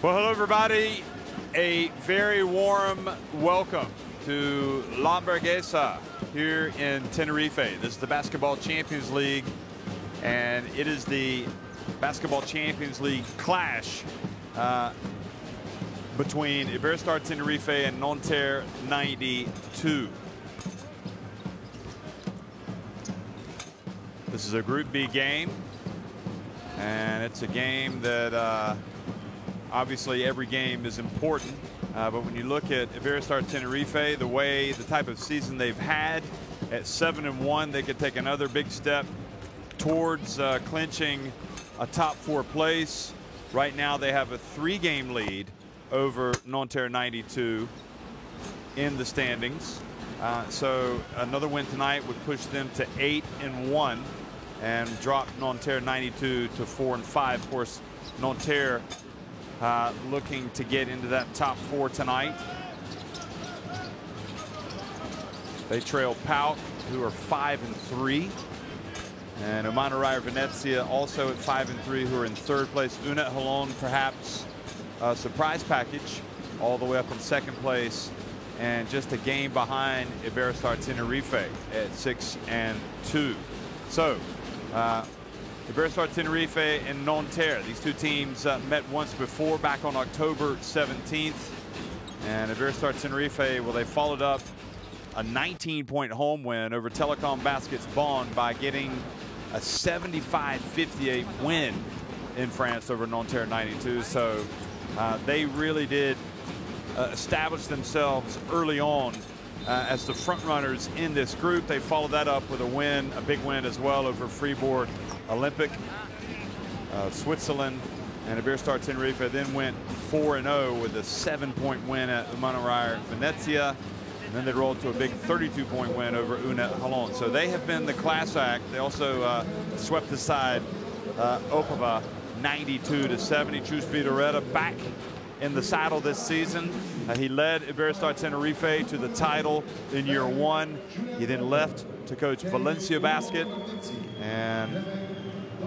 Well, hello, everybody. A very warm welcome to La Hamburguesa here in Tenerife. This is the Basketball Champions League, and it is the Basketball Champions League clash between Iberostar Tenerife and Nanterre 92. This is a Group B game, and it's a game that obviously every game is important, but when you look at Iberostar Tenerife, the type of season they've had, at 7-1, they could take another big step towards clinching a top 4 place. Right now they have a 3-game lead over Nanterre 92 in the standings. So another win tonight would push them to 8-1 and drop Nanterre 92 to 4-5. Of course, Nanterre looking to get into that top 4 tonight. They trail Pauk, who are 5-3. And Iberostar Venezia also at 5-3, who are in 3rd place. Unet Holon, perhaps a surprise package, all the way up in 2nd place. And just a game behind Iberostar Tenerife at 6-2. So, Iberostar Tenerife and Nanterre. These two teams met once before, back on October 17th. And Iberostar Tenerife, well, they followed up a 19-point home win over Telecom Baskets Bonn by getting a 75-58 win in France over Nanterre 92. So they really did establish themselves early on as the front runners in this group. They followed that up with a win, a big win as well, over Fribourg Olympic, Switzerland. And Iberostar Tenerife then went 4-0 with a 7-point win at Iberostar Venezia. And then they rolled to a big 32-point win over Unet Holon. So they have been the class act. They also swept aside Opava 92-70. Chus Vidoretta back in the saddle this season. He led Iberostar Tenerife to the title in year 1. He then left to coach Valencia Basket, and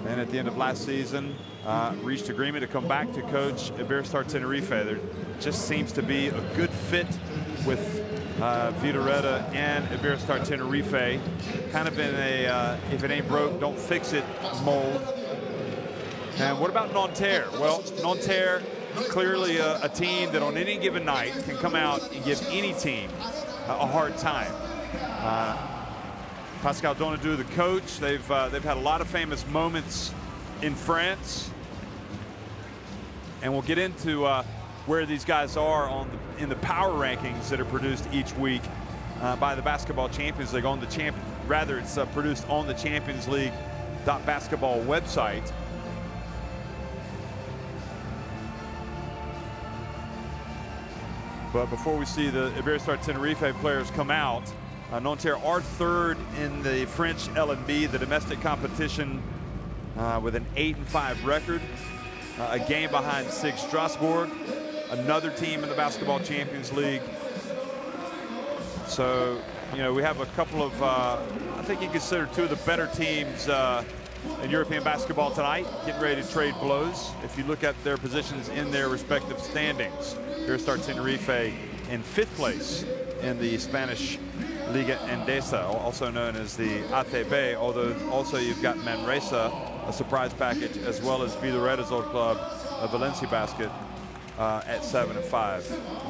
then at the end of last season reached agreement to come back to coach Iberostar Tenerife. There just seems to be a good fit with Vidoretta and Iberostar Tenerife, kind of in a if it ain't broke, don't fix it mold. And what about Nanterre? Well, Nanterre, clearly a team that on any given night can come out and give any team a hard time. Pascal Donadou, the coach, they've had a lot of famous moments in France, and we'll get into where these guys are in the power rankings that are produced each week by the Basketball Champions League on the it's produced on the Champions League.basketball website. But before we see the Iberostar Tenerife players come out, Nanterre are 3rd in the French LNB, the domestic competition, with an 8-5 record, a game behind SIG Strasbourg, another team in the Basketball Champions League. So, you know, we have a couple of, I think you consider 2 of the better teams in European basketball tonight, getting ready to trade blows. If you look at their positions in their respective standings, Iberostar Tenerife in 5th place in the Spanish Liga Endesa, also known as the ATB, although also you've got Manresa, a surprise package, as well as Vidoretta's old club, Valencia Basket, at 7-5.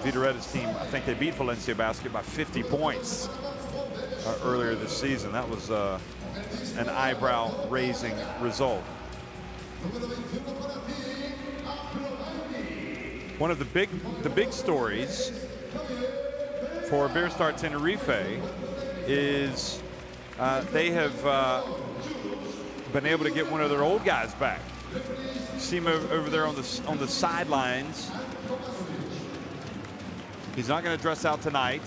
Vidoretta's team, I think they beat Valencia Basket by 50 points earlier this season. That was an eyebrow-raising result. One of the big stories for Iberostar Tenerife is they have been able to get one of their old guys back. You see him over there on the sidelines. He's not going to dress out tonight.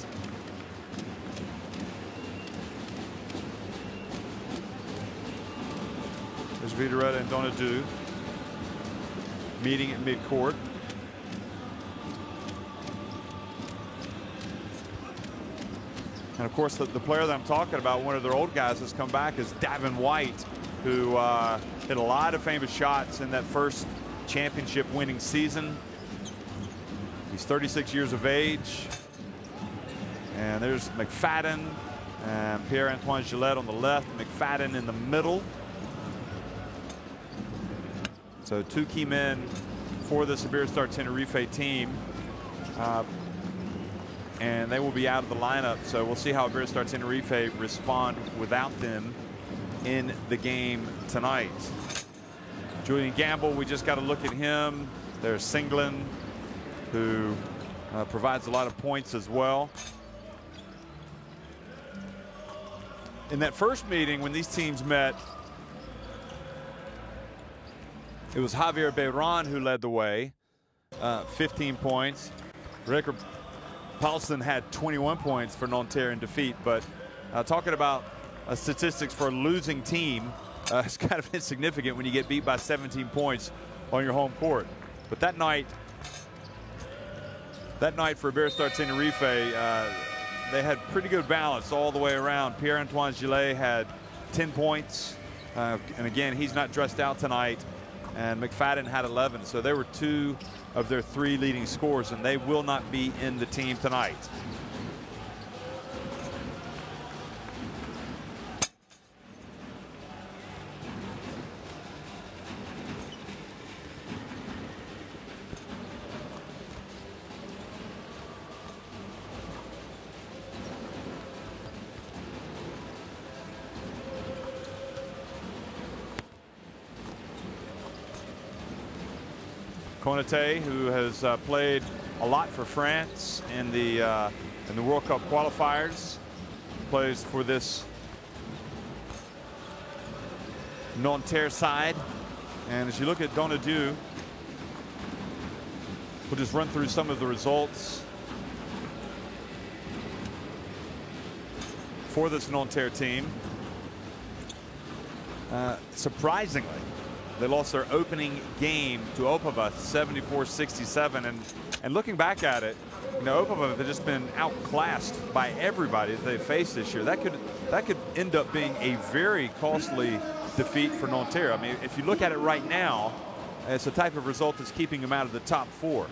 There's Vidoretta and Donadou meeting at midcourt. And of course, the player that I'm talking about, one of their old guys that's come back, is Davin White, who hit a lot of famous shots in that first championship winning season. He's 36 years of age. And there's McFadden and Pierre-Antoine Gillette on the left, McFadden in the middle. So two key men for this Iberostar Tenerife team. And they will be out of the lineup. So we'll see how Iberostar Tenerife respond without them in the game tonight. Julian Gamble, we just got to look at him. There's Singlin, who provides a lot of points as well. In that first meeting, when these teams met, it was Javier Beiran who led the way, 15 points. Rick Paulson had 21 points for Nanterre in defeat. But talking about statistics for a losing team, it's kind of insignificant when you get beat by 17 points on your home court. But that night for Iberostar Tenerife, they had pretty good balance all the way around. Pierre-Antoine Gillet had 10 points. And again, he's not dressed out tonight. And McFadden had 11. So they were two of their three leading scorers, and they will not be in the team tonight. Konate, who has played a lot for France in the World Cup qualifiers, plays for this Nanterre side. And as you look at Donadieu, we'll just run through some of the results for this Nanterre team. Surprisingly, they lost their opening game to Opava 74-67, and looking back at it, you know, Opava have just been outclassed by everybody that they faced this year. That could end up being a very costly defeat for Nanterre. I mean, if you look at it right now, it's the type of result that's keeping them out of the top four.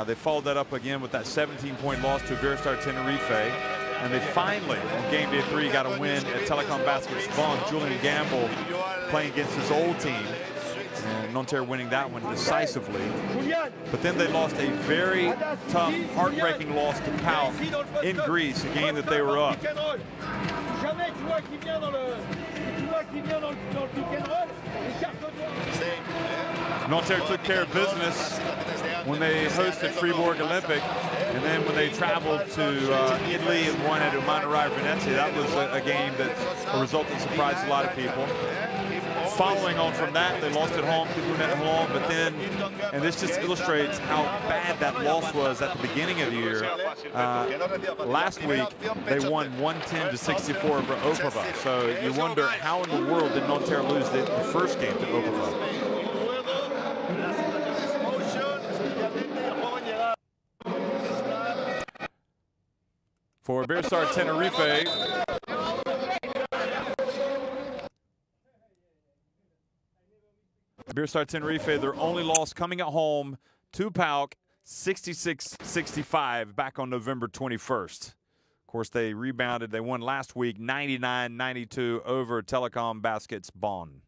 They followed that up again with that 17-point loss to Iberostar Tenerife, and they finally, on game day 3, got a win at Telecom Basket's Bonn. Julian Gamble playing against his old team, and Nanterre winning that one decisively. But then they lost a very tough, heartbreaking loss to PAOK in Greece, a game that they were up. Nanterre took care of business when they hosted Fribourg Olympic, and then when they traveled to Italy and won at Umanaraya Venezia, that was a game a result that surprised a lot of people. Following on from that, they lost at home to Unet Holon, but then, and this just illustrates how bad that loss was at the beginning of the year. Last week, they won 110-64 over Opava. So you wonder, how in the world did Nanterre lose the first game to Opava? For Iberostar Tenerife, their only loss coming at home to PAOK, 66-65 back on November 21st. Of course, they rebounded. They won last week 99-92 over Telecom Basket's Bonn.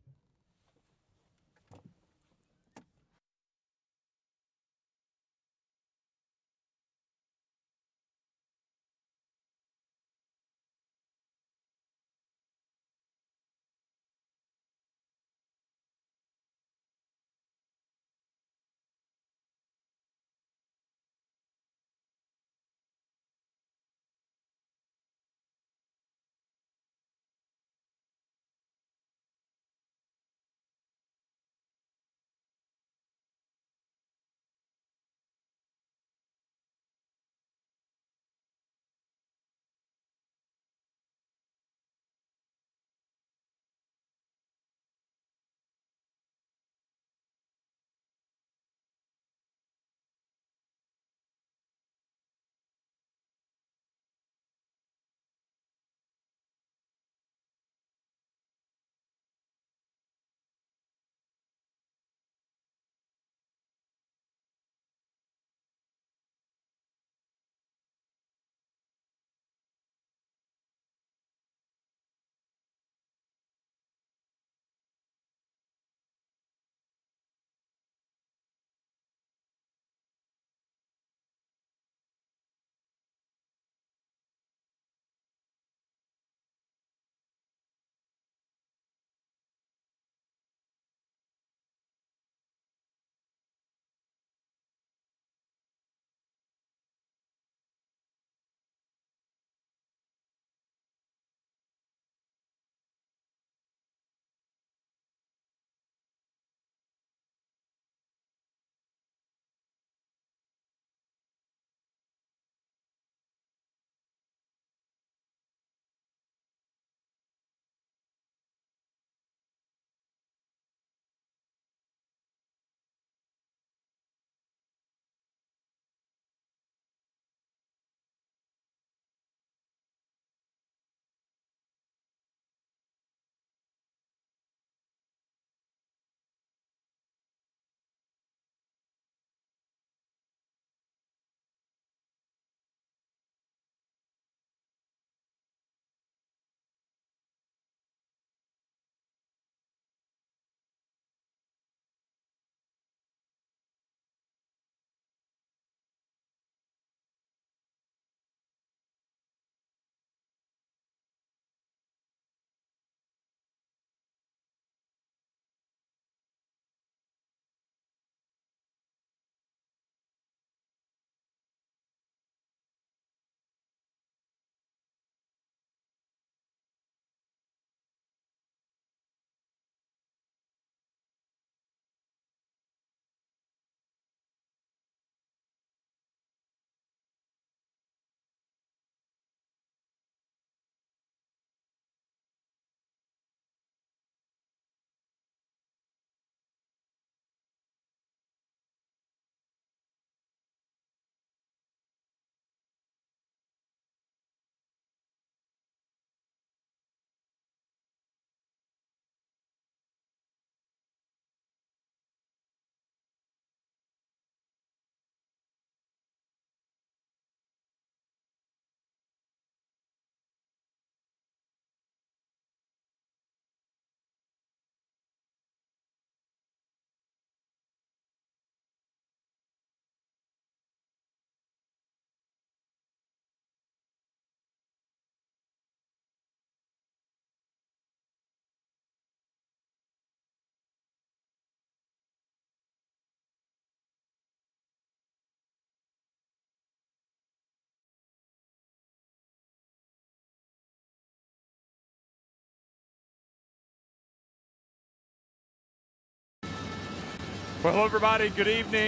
Well, hello everybody, good evening.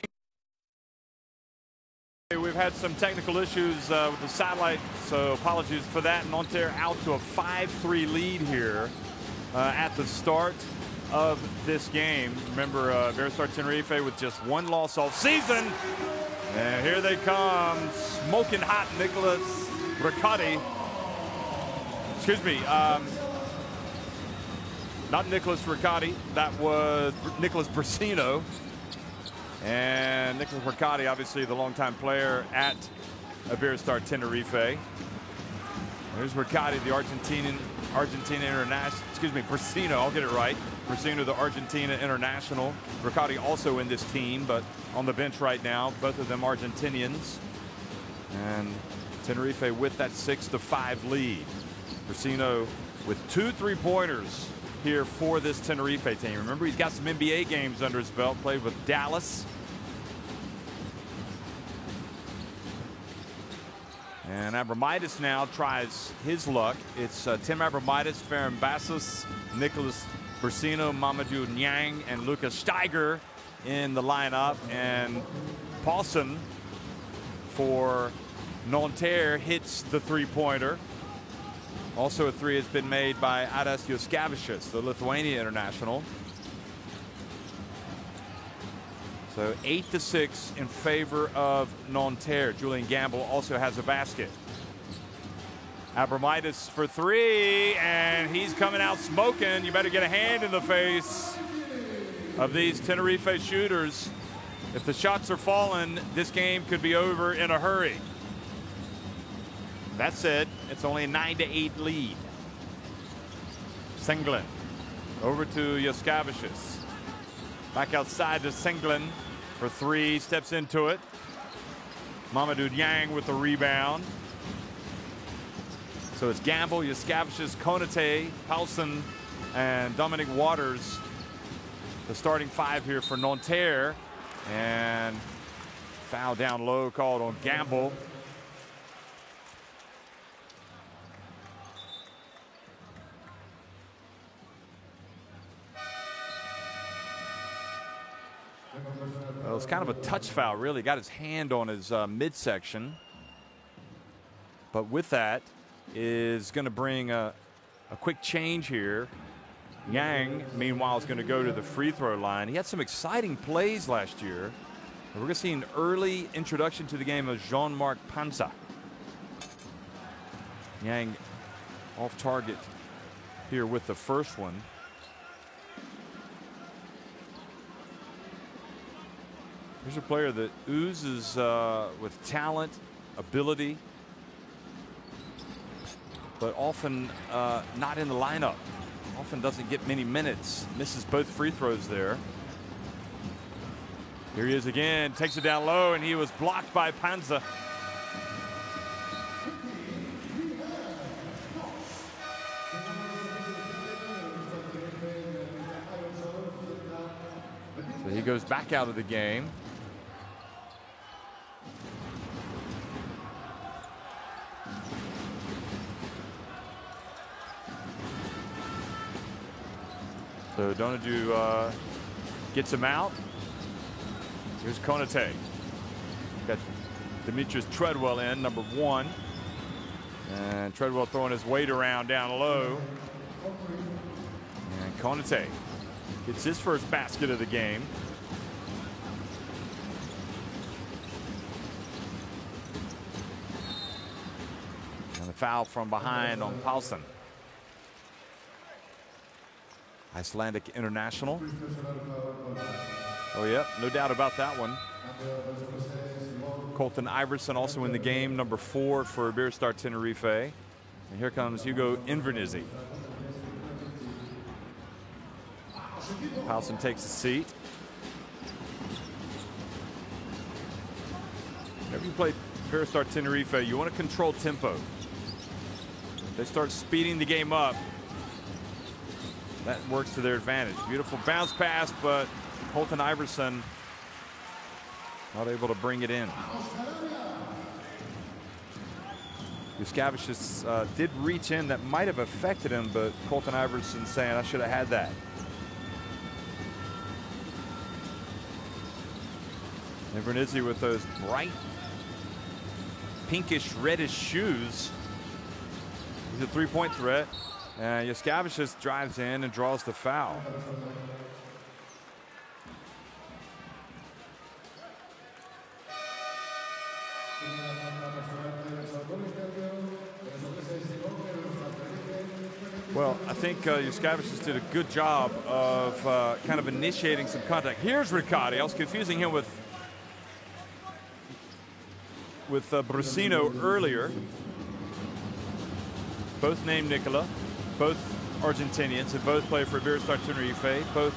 We've had some technical issues with the satellite, so apologies for that. Nanterre out to a 5-3 lead here at the start of this game. Remember, Iberostar Tenerife with just one loss all season. And here they come, smoking hot Nicholas Riccardi. Excuse me, not Nicholas Riccardi, that was Nicholas Brasino. And Nicholas Riccardi, obviously the longtime player at Iberostar Tenerife. There's Riccardi, the Argentina international, excuse me, Brasino, I'll get it right. Brasino, the Argentina international. Riccardi also in this team, but on the bench right now, both of them Argentinians. And Tenerife with that 6-5 lead. Brasino with 2 3-pointers here for this Tenerife team. Remember, he's got some NBA games under his belt, played with Dallas. And Abromaitis now tries his luck. It's Tim Abromaitis, Ferran Bassos, Nicholas Brasino, Mamadou Niang, and Lucas Steiger in the lineup. And Paulson for Nanterre hits the 3-pointer. Also a 3 has been made by Adas Juoskavičius, the Lithuanian international. So 8-6 in favor of Nanterre. Julian Gamble also has a basket. Abromaitis for 3, and he's coming out smoking. You better get a hand in the face of these Tenerife shooters. If the shots are falling, this game could be over in a hurry. That said, it's only a 9-8 lead. Senglin over to Juoskavičius. Back outside to Senglin for 3, steps into it. Mamadou Niang with the rebound. So it's Gamble, Juoskavičius, Konate, Paulson, and Dominic Waters, the starting 5 here for Nanterre. And foul down low called on Gamble. Well, it's kind of a touch foul, really. Got his hand on his midsection. But with that is going to bring a quick change here. Yang, meanwhile, is going to go to the free throw line. He had some exciting plays last year. We're going to see an early introduction to the game of Jean-Marc Panza. Yang off target here with the first one. Here's a player that oozes with talent, ability, but often not in the lineup. Often doesn't get many minutes. Misses both free throws there. Here he is again, takes it down low, and he was blocked by Panza. So he goes back out of the game. So Donadieu gets him out. Here's Konate. Got Demetrius Treadwell in, number 1. And Treadwell throwing his weight around down low. And Konate gets his first basket of the game. And the foul from behind on Paulson. Icelandic international. Oh, yeah, no doubt about that one. Colton Iverson also in the game, number 4 for Iberostar Tenerife. And here comes Hugo Invernizzi. Paulson takes a seat. Whenever you play Iberostar Tenerife, you want to control tempo. If they start speeding the game up, that works to their advantage. Beautiful bounce pass, but Colton Iverson not able to bring it in. Juoskavičius did reach in. That might have affected him, but Colton Iverson saying, I should have had that. Invernizzi with those bright pinkish reddish shoes. He's a three-point threat. And Yaskavicius just drives in and draws the foul. Well, I think Yaskavicius did a good job of kind of initiating some contact. Here's Riccardi. I was confusing him with Brusino earlier. Both named Nicola, both Argentinians, and both play for Iberostar Tenerife. Both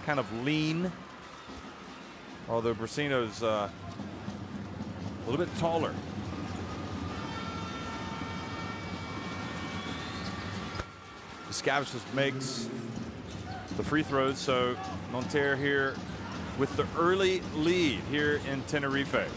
kind of lean, although Brusino's a little bit taller. Yaskavicius makes the free throws, so Nanterre here with the early lead here in Tenerife.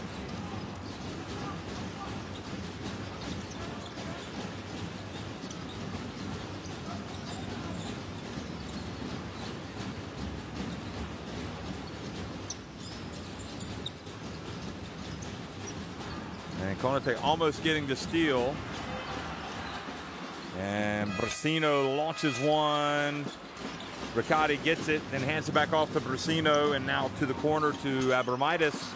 And Konate almost getting the steal. And Brusino launches one. Riccardi gets it, then hands it back off to Brusino, and now to the corner to Abromaitis.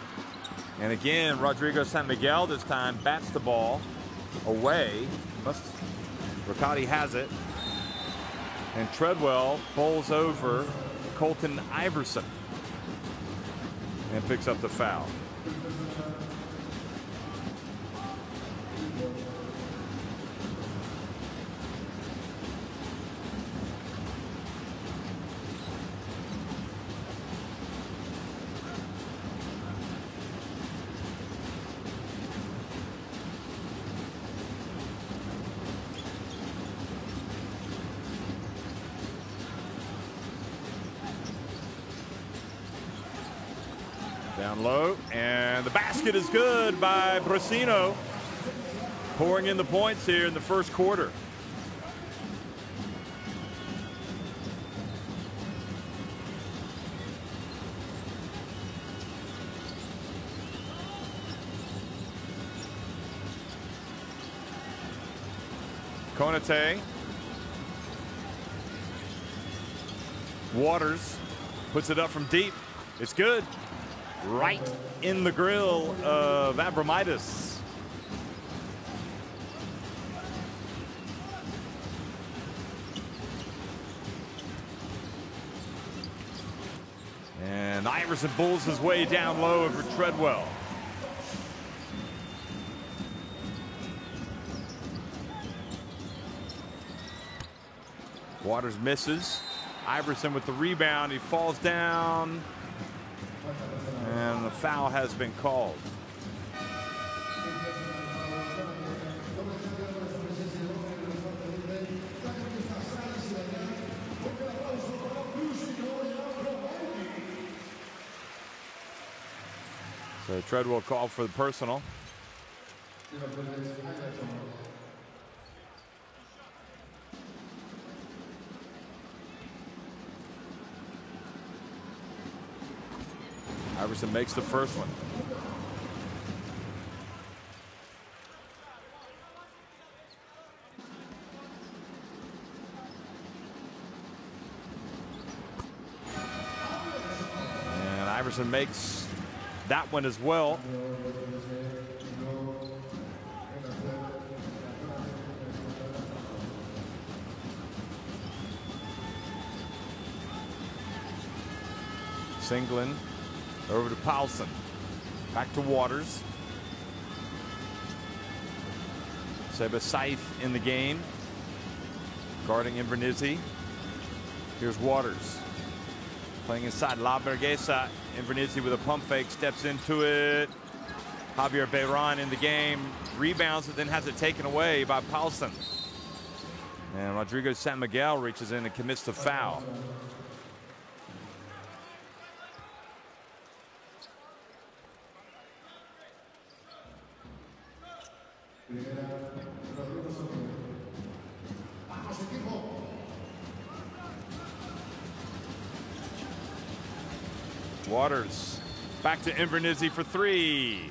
And again, Rodrigo San Miguel this time bats the ball away. Riccardi has it. And Treadwell bowls over Colton Iverson and picks up the foul. Down low, and the basket is good by Brusino, pouring in the points here in the first quarter. Konate. Waters puts it up from deep. It's good. Right in the grill of Abromaitis. And Iverson bulls his way down low over Treadwell. Waters misses. Iverson with the rebound. He falls down. And the foul has been called. So Treadwell called for the personal. Iverson makes the first one. And Iverson makes that one as well. Singlen over to Paulson. Back to Waters. Seba Saith in the game. Guarding Invernizzi. Here's Waters. Playing inside La Bergesa. Invernizzi with a pump fake. Steps into it. Javier Beiran in the game. Rebounds and then has it taken away by Paulson. And Rodrigo San Miguel reaches in and commits the foul. Waters Back to Invernizzi for three.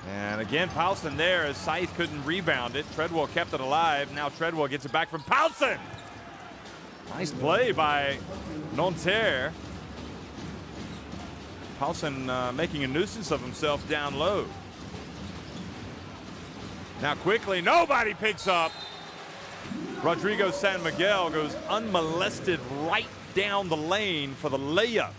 And again, Paulson there as Scythe couldn't rebound it. Treadwell kept it alive. Now Treadwell gets it back from Paulson. Nice play by Nanterre. Paulson making a nuisance of himself down low. Now quickly, nobody picks up. Rodrigo San Miguel goes unmolested right down the lane for the layup.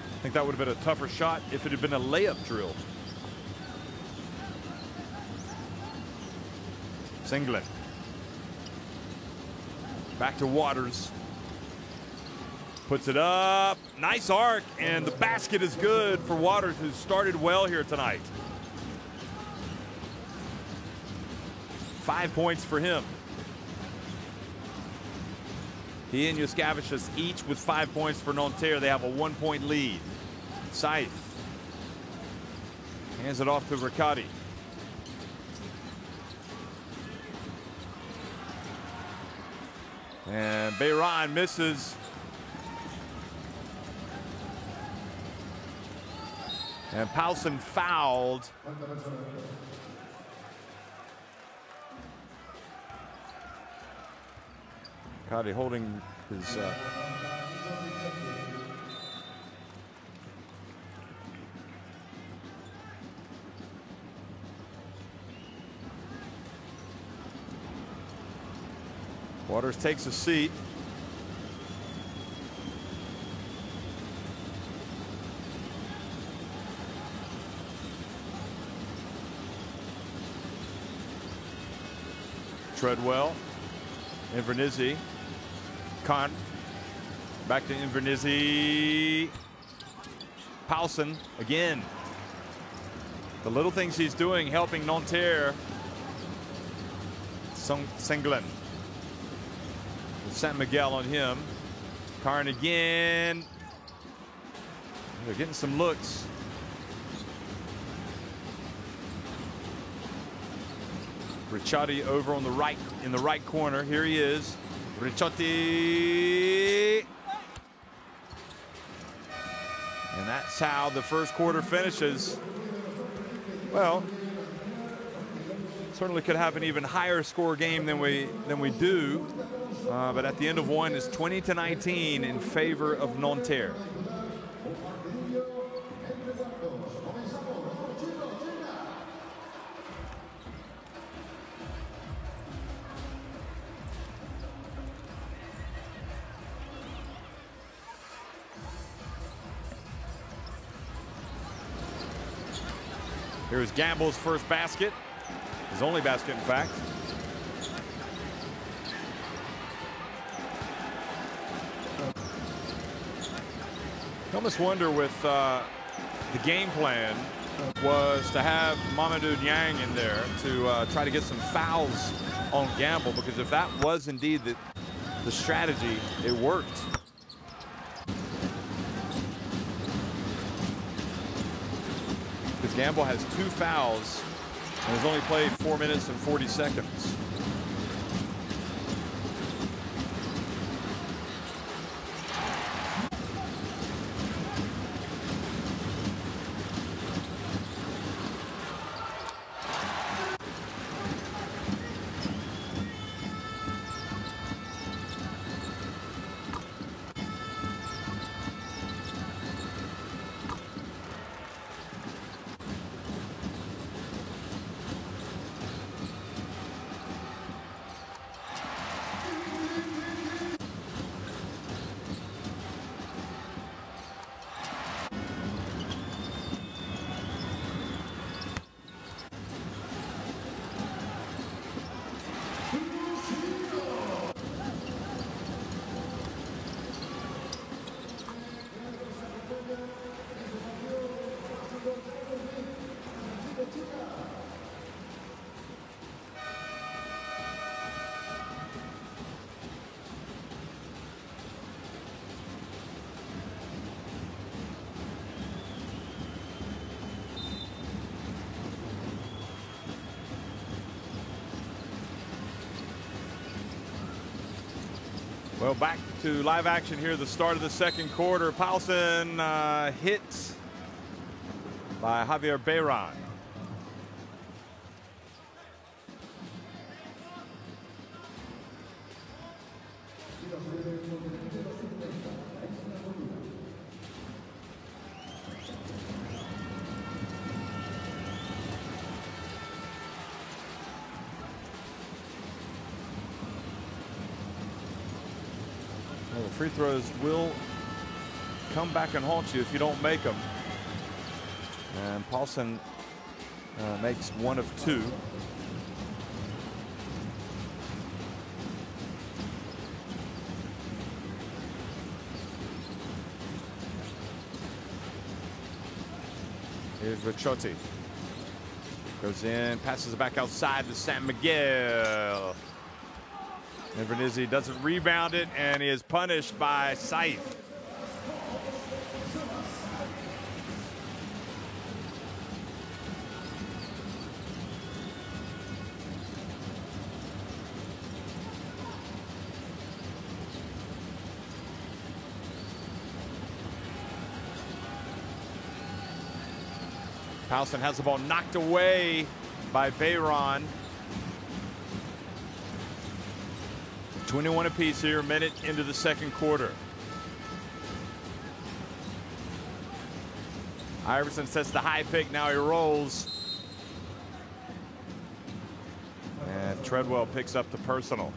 I think that would have been a tougher shot if it had been a layup drill. Singlet. Back to Waters. Puts it up. Nice arc, and the basket is good for Waters, who started well here tonight. 5 points for him. He and Yuskavicius each with 5 points for Nanterre. They have a 1 point lead. Scythe hands it off to Riccati. And Bayron misses. And Paulson fouled. Riccati holding his Waters takes a seat. Treadwell, Invernizzi, Kahn, back to Invernizzi, Paulson again. The little things he's doing helping Nanterre. Senglen. San Miguel on him. Karn again. They're getting some looks. Riccati over on the right, in the right corner. Here he is. Riccati. And that's how the first quarter finishes. Well, certainly could have an even higher score game than we do. But at the end of one, it's 20-19 in favor of Nanterre. Here's Gamble's first basket. His only basket, in fact. I almost wonder with the game plan was to have Mamadou Niang in there to try to get some fouls on Gamble, because if that was indeed the strategy, it worked. Because Gamble has 2 fouls and has only played 4 minutes and 40 seconds. Well, back to live action here at the start of the second quarter. Paulsen hit by Javier Bayron. Well, the free throws will come back and haunt you if you don't make them. And Paulsen makes 1 of 2. Here's Ricciotti. Goes in, passes it back outside to San Miguel. And Vernizzi doesn't rebound it, and he is punished by Scythe. Paulsen has the ball knocked away by Bayron. 21 apiece here, a minute into the second quarter. Iverson sets the high pick, now he rolls. And Treadwell picks up the personal.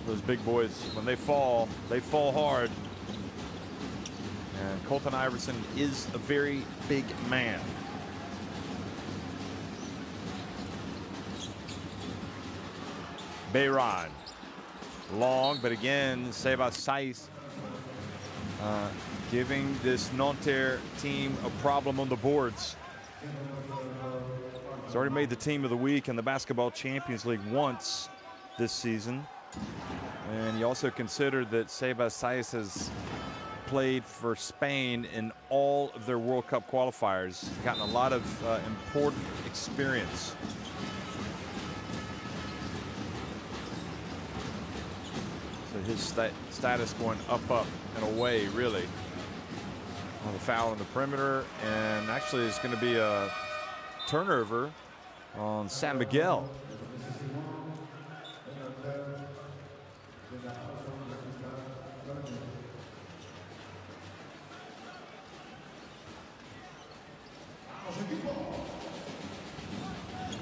Those big boys, when they fall hard. And Colton Iverson is a very big man. Bayron, long, but again, Seba Scythe giving this Nanterre team a problem on the boards. He's already made the team of the week in the Basketball Champions League once this season. And you also consider that Seba Scythe has played for Spain in all of their World Cup qualifiers. He's gotten a lot of important experience. So his status going up, and away, really. On the foul on the perimeter, and actually it's going to be a turnover on San Miguel.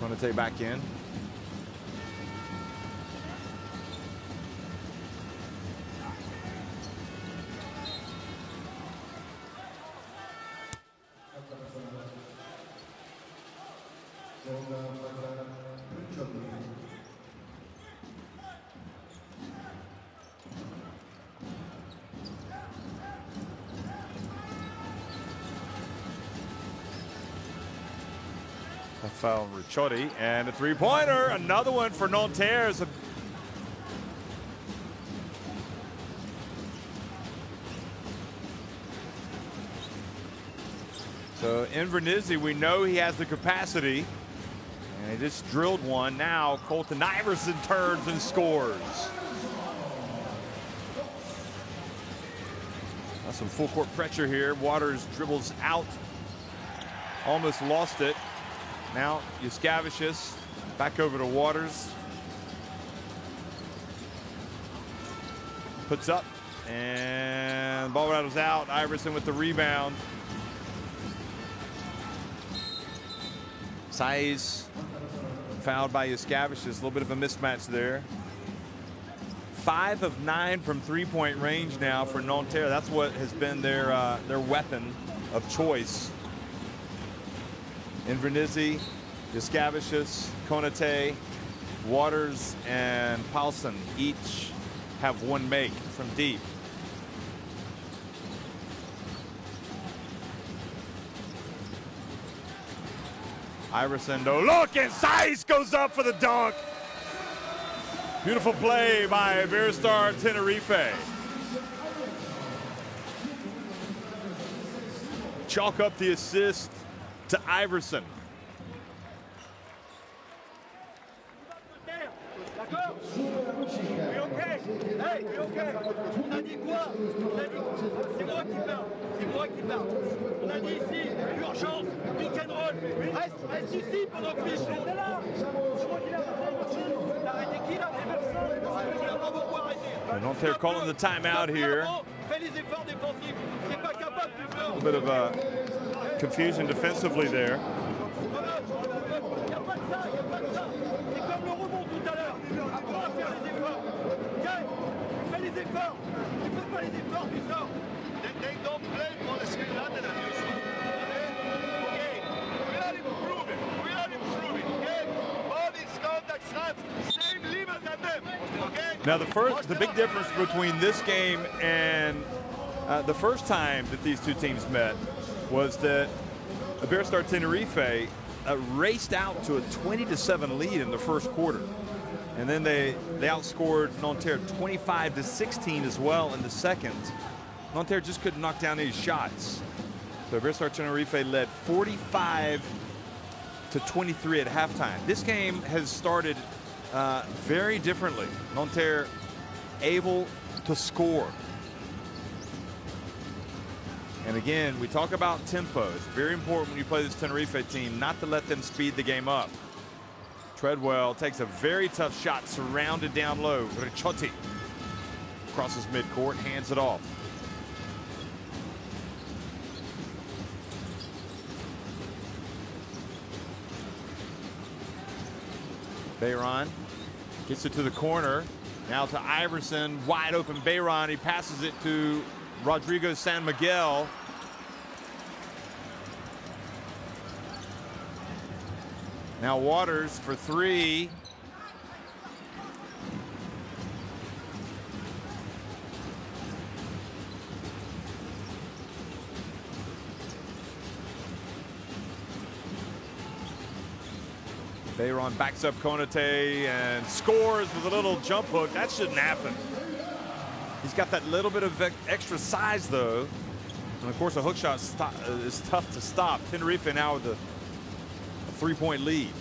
Going to take back in. A foul, Ricciotti, and a three-pointer. Another one for Nanterre. So in Vernizzi, we know he has the capacity, and he just drilled one. Now Colton Iverson turns and scores. That's some full court pressure here. Waters dribbles out, almost lost it. Now Yuskavicius back over to Waters. Puts up, and ball rattles out. Iverson with the rebound. Saiz fouled by Yuskavicius. A little bit of a mismatch there. 5 of 9 from three-point range now for Nanterre. That's what has been their weapon of choice. Vernizzi, Yuskavicius, Konate, Waters, and Paulsen each have 1 make from deep. Iverson, no look, and Saiz goes up for the dunk. Beautiful play by Iberostar Tenerife. Chalk up the assist to Iverson. Nanterre calling the timeout here. A bit of confusion defensively there. They don't play for the same London. Okay, we are improving. We are improving. Okay, all these contacts have same level than them. Okay. Now the big difference between this game and the first time that these two teams met was that Iberostar Tenerife raced out to a 20-7 lead in the first quarter. And then they outscored Nanterre 25-16 as well in the second. Nanterre just couldn't knock down any shots. So Iberostar Tenerife led 45-23 at halftime. This game has started very differently. Nanterre able to score. And again, we talk about tempo. It's very important when you play this Tenerife team not to let them speed the game up. Treadwell takes a very tough shot, surrounded down low. Ricciotti crosses midcourt, hands it off. Bayron gets it to the corner. Now to Iverson, wide open Bayron. He passes it to Rodrigo San Miguel. Now Waters for three. Bayron backs up Konate and scores with a little jump hook. That shouldn't happen. He's got that little bit of extra size though. And of course a hook shot is tough to stop. Tenerife now with a 3-point lead.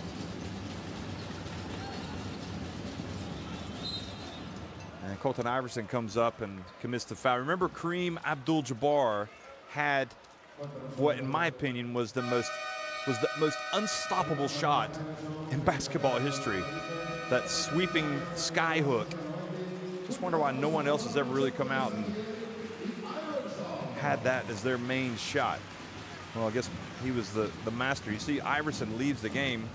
And Colton Iverson comes up and commits the foul. Remember, Kareem Abdul-Jabbar had what, in my opinion, was the most unstoppable shot in basketball history. That sweeping sky hook. Just wonder why no one else has ever really come out and had that as their main shot. Well, I guess he was the master. You see Iverson leaves the game.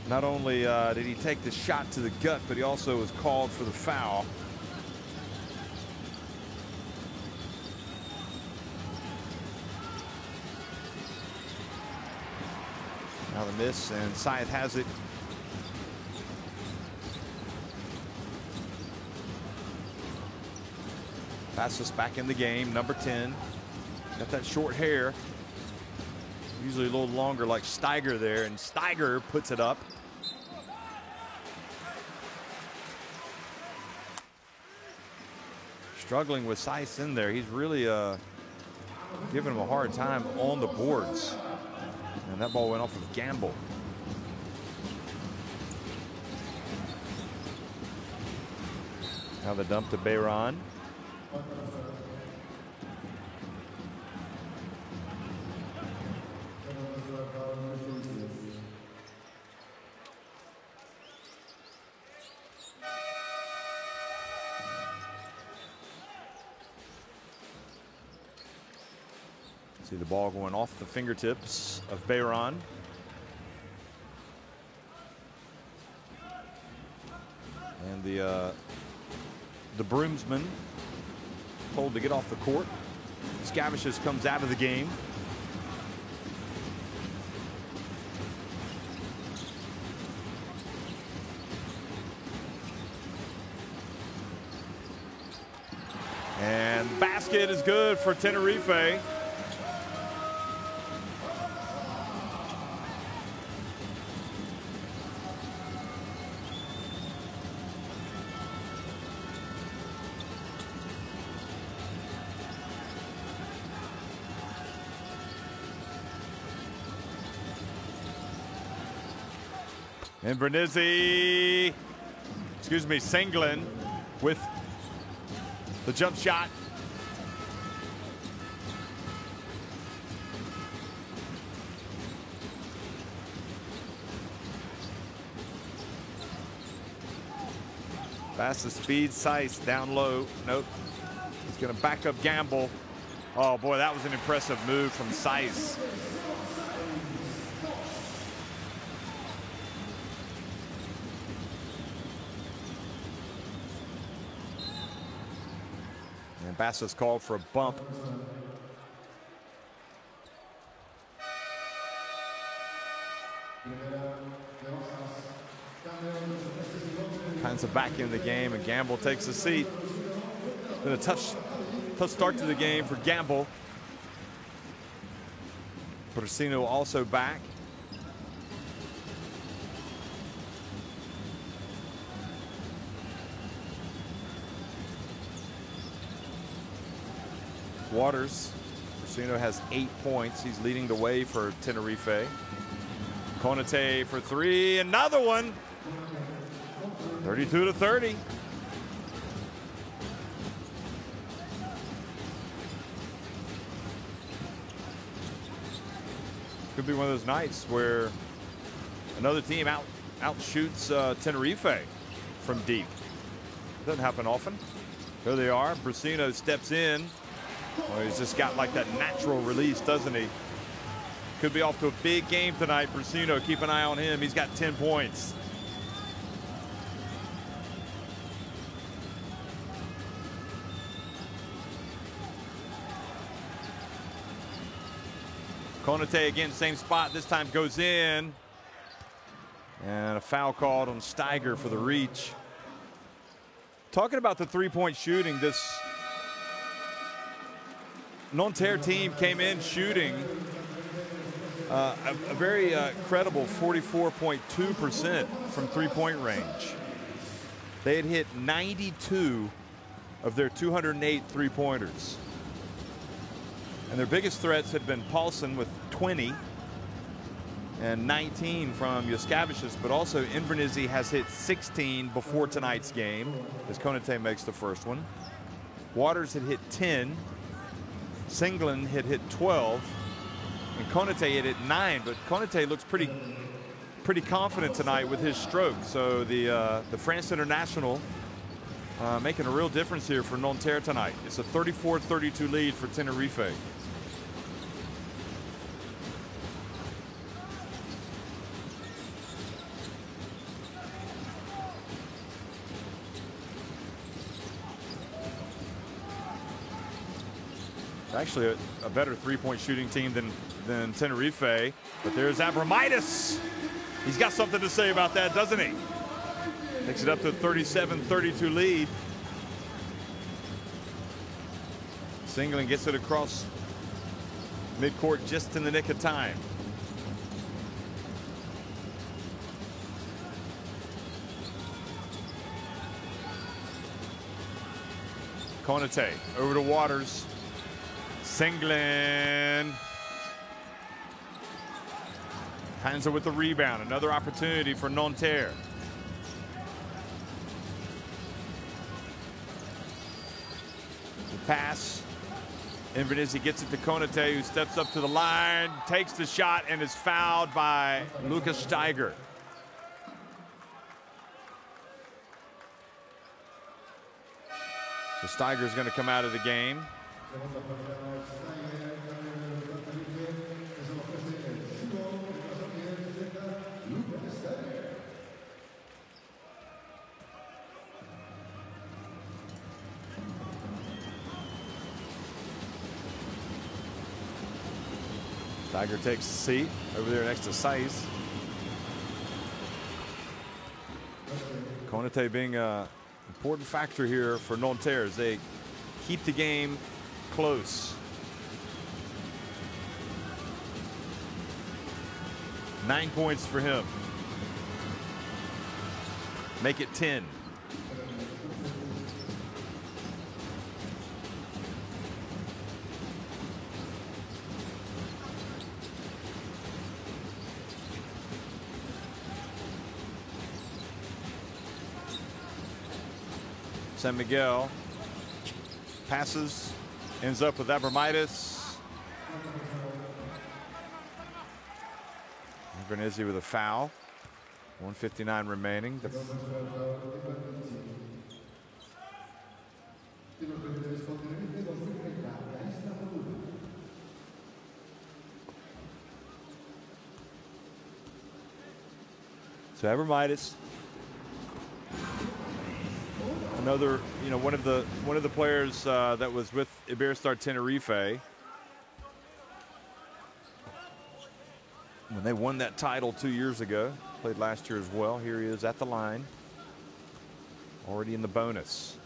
Not only did he take the shot to the gut, but he also was called for the foul. Now the miss, and Scythe has it. Passes back in the game, number 10. Got that short hair. Usually a little longer like Steiger there, and Steiger puts it up. Struggling with Scythe in there. He's really giving him a hard time on the boards. And that ball went off of Gamble. Now the dump to Bayron. See the ball going off the fingertips of Bayron. And the broomsman told to get off the court. Scavishes comes out of the game. And basket is good for Tenerife. Invernizzi, excuse me, Senglin with the jump shot. Fastest speed, Seiss down low. Nope. He's going to back up Gamble. Oh boy, that was an impressive move from Seiss. And Bassa's called for a bump. Kinds of back in the game, and Gamble takes a seat. It's been a tough start to the game for Gamble. Brasino also back. Waters, Brasino has 8 points. He's leading the way for Tenerife. Konate for 3, another one. 32-30. Could be one of those nights where another team outshoots Tenerife from deep. Doesn't happen often. There they are. Brasino steps in. Well, he's just got like that natural release, doesn't he? Could be off to a big game tonight. Brasino, keep an eye on him. He's got 10 points. Konate again, same spot, this time goes in. And a foul called on Steiger for the reach. Talking about the three-point shooting, this Nanterre team came in shooting a very credible 44.2% from three-point range. They had hit 92 of their 208 three-pointers. And their biggest threats had been Paulson with 20 and 19 from Yuskavicius, but also Invernizzi has hit 16 before tonight's game as Konate makes the first one. Waters had hit 10. Senglin had hit 12. And Konate had hit 9, but Konate looks pretty confident tonight with his stroke. So the France International making a real difference here for Nanterre tonight. It's a 34-32 lead for Tenerife. Actually a better three-point shooting team than Tenerife, but there's Abramitis. He's got something to say about that, doesn't he? Takes it up to a 37-32 lead. Senglin gets it across midcourt just in the nick of time. Konate over to Waters. Senglin. Hansa with the rebound. Another opportunity for Nanterre. The pass. Invernizzi gets it to Konate, who steps up to the line, takes the shot, and is fouled by Lucas Steiger. So Steiger's going to come out of the game. Steiger takes a seat over there next to Seiss. Konate being an important factor here for Nanterre as they keep the game close. 9 points for him. Make it 10. San Miguel passes, ends up with Abramitis. Vernizzi with a foul. 1:59 remaining. So Abramitis, another, one of the players that was with Iberostar Tenerife when they won that title 2 years ago. Played last year as well. Here he is at the line, already in the bonus.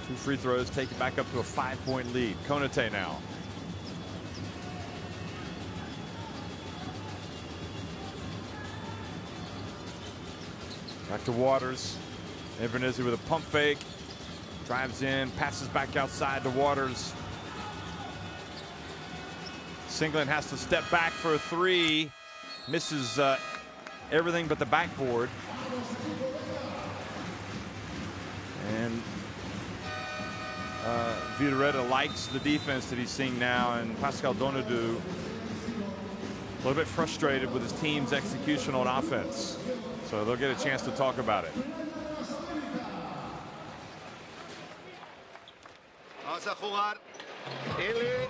Two free throws take it back up to a 5-point lead. Konate now. Back to Waters. Invernizzi with a pump fake. Drives in, passes back outside to Waters. Singleton has to step back for a three. Misses everything but the backboard. And Vitoretta likes the defense that he's seeing now, and Pascal Donadou a little bit frustrated with his team's execution on offense. So they'll get a chance to talk about it. Vamos a jugar. L.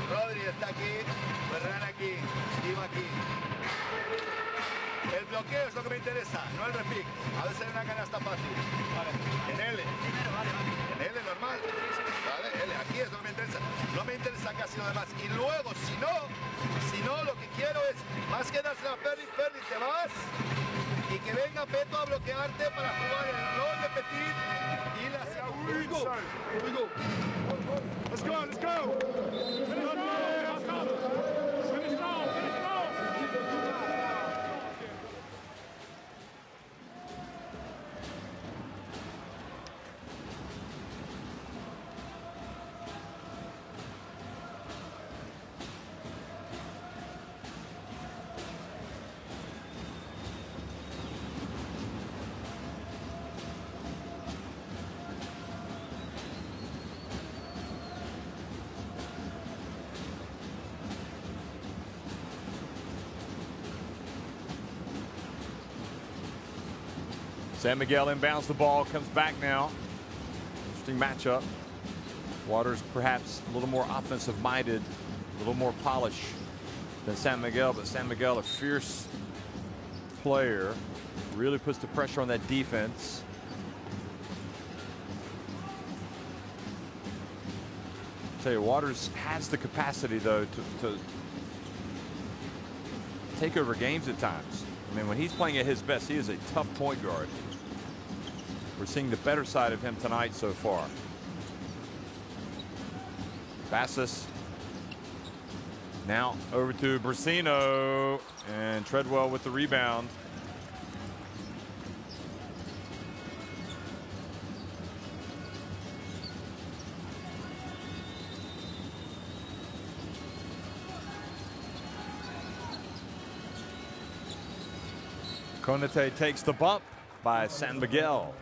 Rodri está aquí, Ferran aquí, Tim aquí. El bloqueo es lo que me interesa, no el repick. A ver si hay una canasta fácil. Vale. En L. En L normal. Vale, L. Aquí es lo que me interesa. No me interesa casi lo demás. Y luego, si no, lo que quiero es más que dársela a Ferdi, te vas. Y que venga Peto a bloquearte para jugar el rol de Petit y la segunda. Here we go. Here we go. Let's go, let's go. San Miguel inbounds the ball, comes back now. Interesting matchup. Waters perhaps a little more offensive minded, a little more polish than San Miguel, but San Miguel a fierce player, really puts the pressure on that defense. I'll tell you, Waters has the capacity though to take over games at times. I mean, when he's playing at his best, he is a tough point guard. We're seeing the better side of him tonight so far. Bassis now over to Brasino, and Treadwell with the rebound. Konate takes the bump by San Miguel.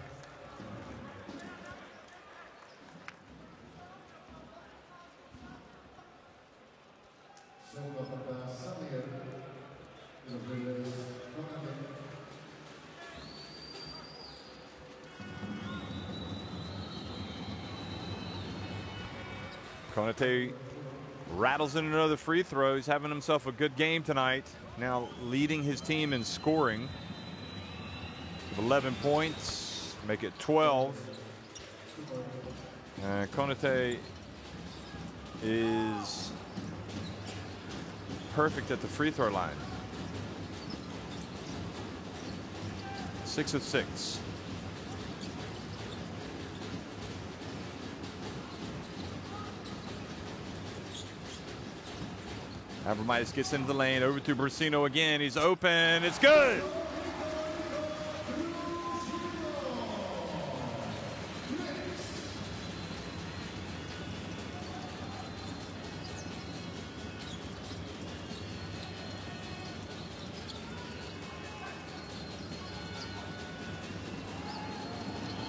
Konate rattles in another free throw. He's having himself a good game tonight. Now leading his team in scoring. 11 points, make it 12. Konate is perfect at the free throw line. 6 of 6. Iberostar gets into the lane, over to Brasino again. He's open. It's good.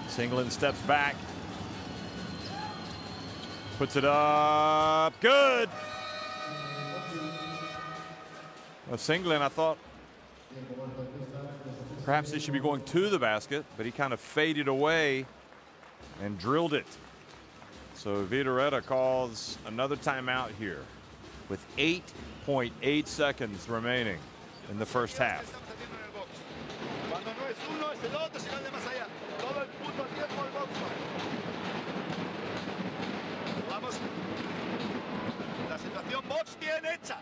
Singleton steps back, puts it up, good. Well, Singleton, I thought perhaps he should be going to the basket, but he kind of faded away and drilled it. So Vitoretta calls another timeout here with 8.8 seconds remaining in the first half. Vamos. La situación box bien hecha.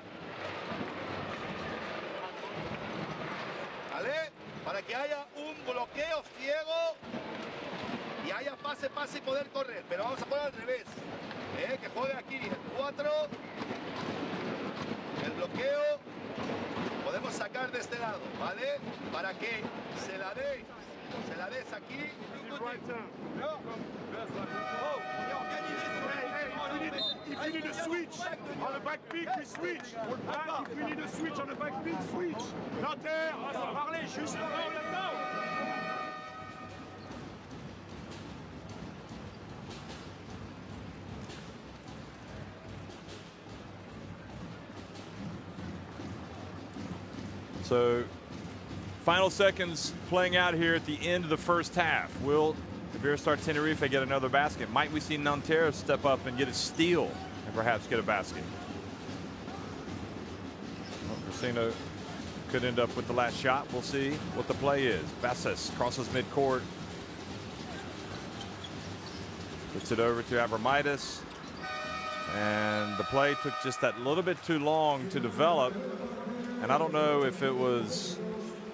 ¿Vale? Para que haya un bloqueo ciego y haya pase y poder correr. Pero vamos a jugar al revés. Que juegue aquí el 4. El bloqueo. Podemos sacar de este lado, ¿vale? Para que se la des aquí. If you need a switch on the back pick, we switch. If you need a switch on the back pick, switch. Nanterre, on va parler juste avant maintenant. So, final seconds playing out here at the end of the first half. Will Iberostar Tenerife get another basket? Might we see Nanterre step up and get a steal and perhaps get a basket? Well, Brasino could end up with the last shot. We'll see what the play is. Basses crosses midcourt. Puts it over to Iberostar. And the play took just that little bit too long to develop. And I don't know if it was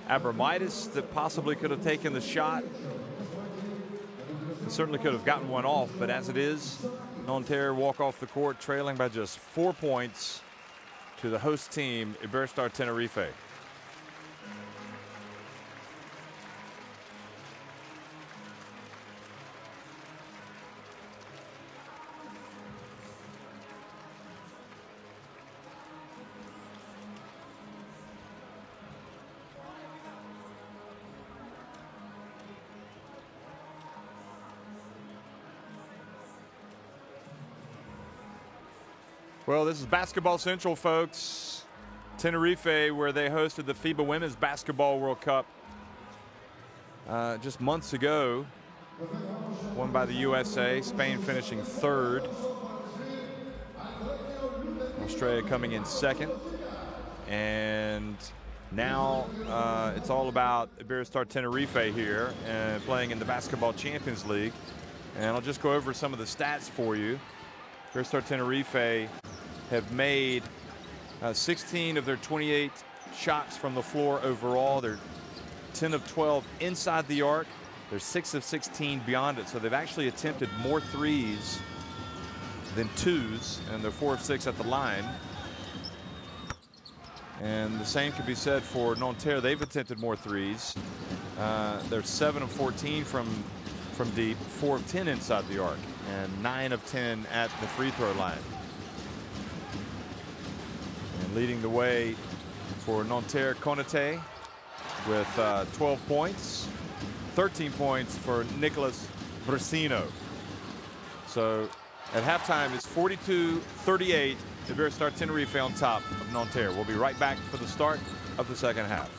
Iberostar that possibly could have taken the shot. It certainly could have gotten one off, but as it is, Nanterre walk off the court trailing by just 4 points to the host team, Iberostar Tenerife. Well, this is Basketball Central, folks. Tenerife, where they hosted the FIBA Women's Basketball World Cup just months ago. Won by the USA, Spain finishing third. Australia coming in second. And now it's all about Iberostar Tenerife here and playing in the Basketball Champions League. And I'll just go over some of the stats for you. Iberostar Tenerife have made 16 of their 28 shots from the floor overall. They're 10 of 12 inside the arc. They're 6 of 16 beyond it. So they've actually attempted more threes than twos, and they're 4 of 6 at the line. And the same can be said for Nanterre. They've attempted more threes. They're 7 of 14 from deep, 4 of 10 inside the arc, and 9 of 10 at the free throw line. And leading the way for Nanterre Konate with 12 points, 13 points for Nicolas Brasino. So at halftime it's 42-38, Iberostar Tenerife on top of Nanterre. We'll be right back for the start of the second half.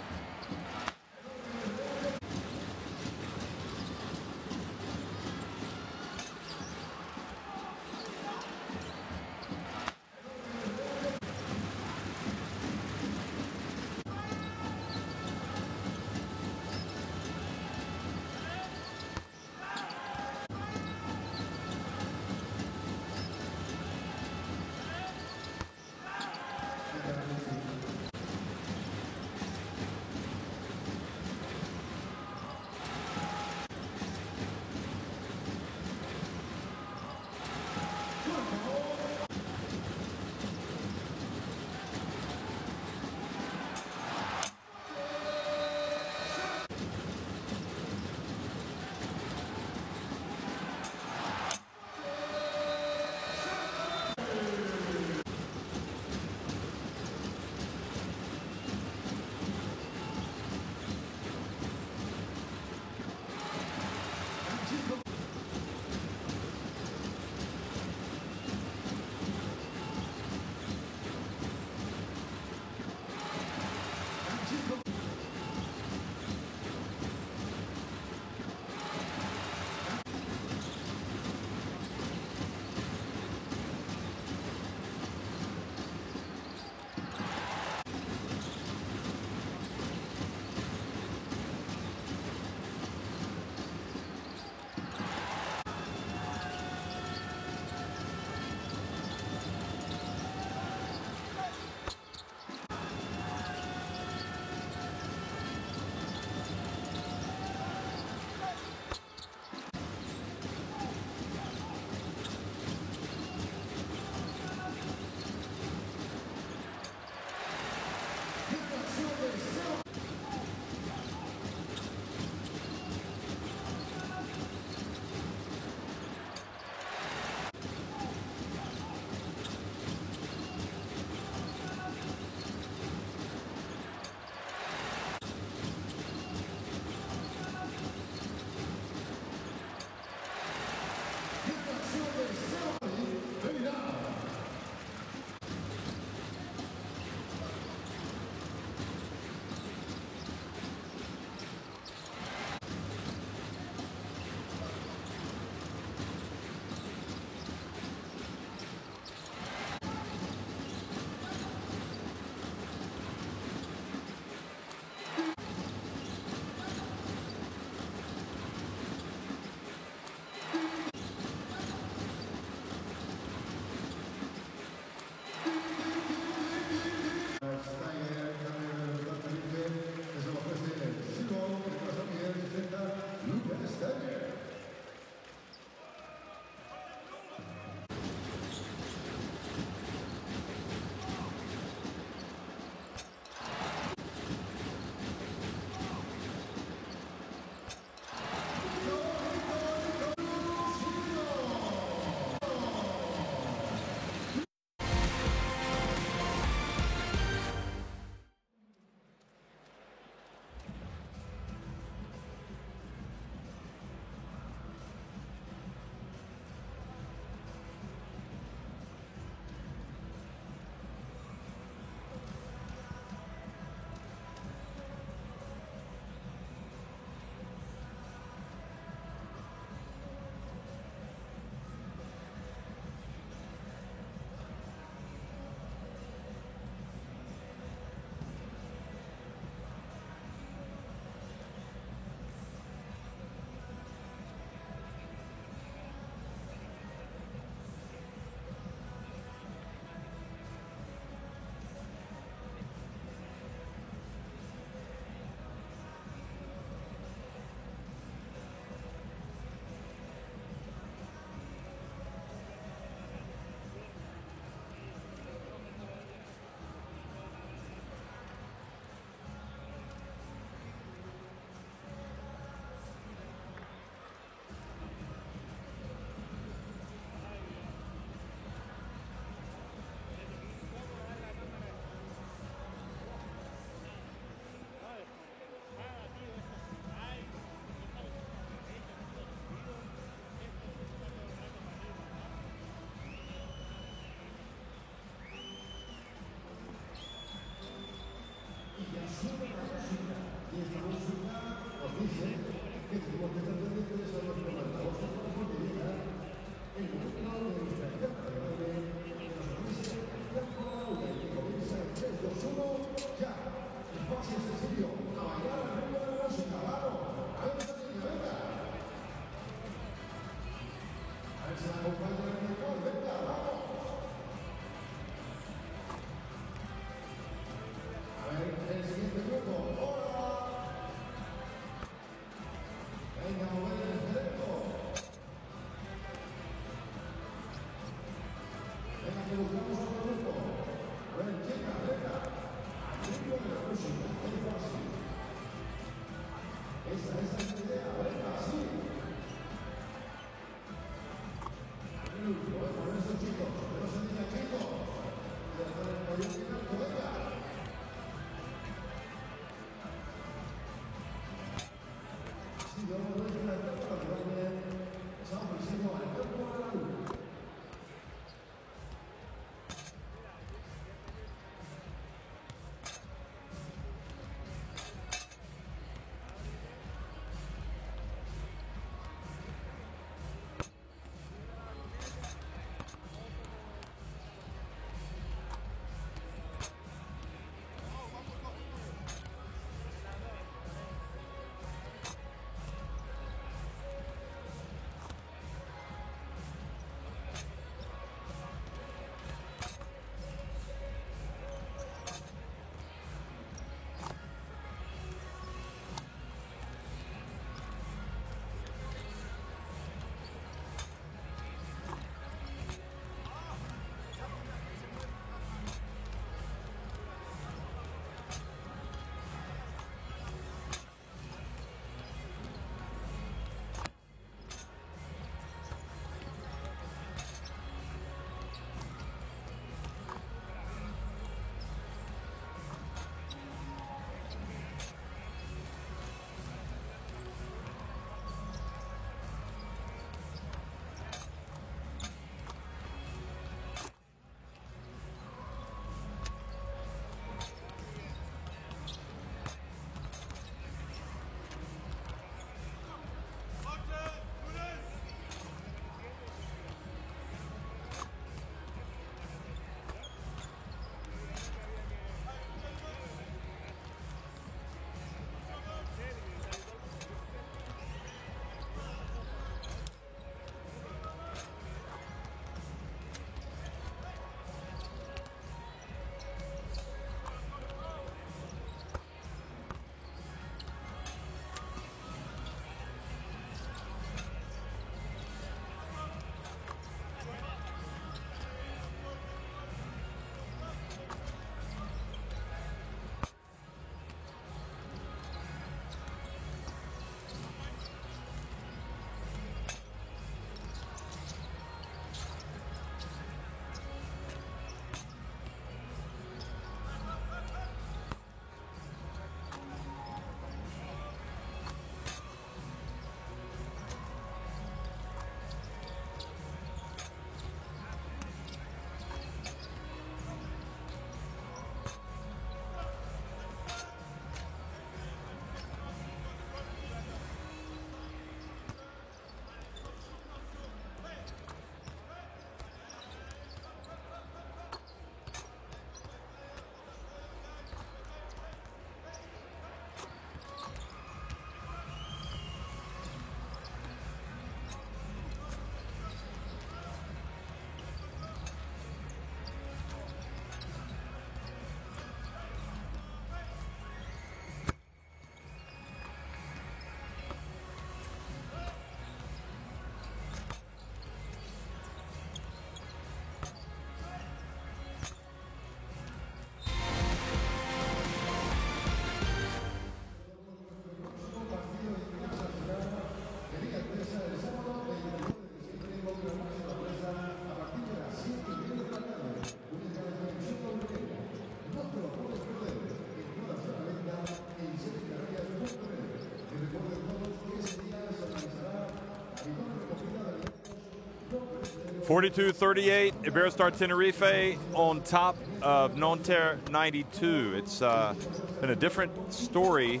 42-38, Iberostar Tenerife on top of Nanterre 92. It's been a different story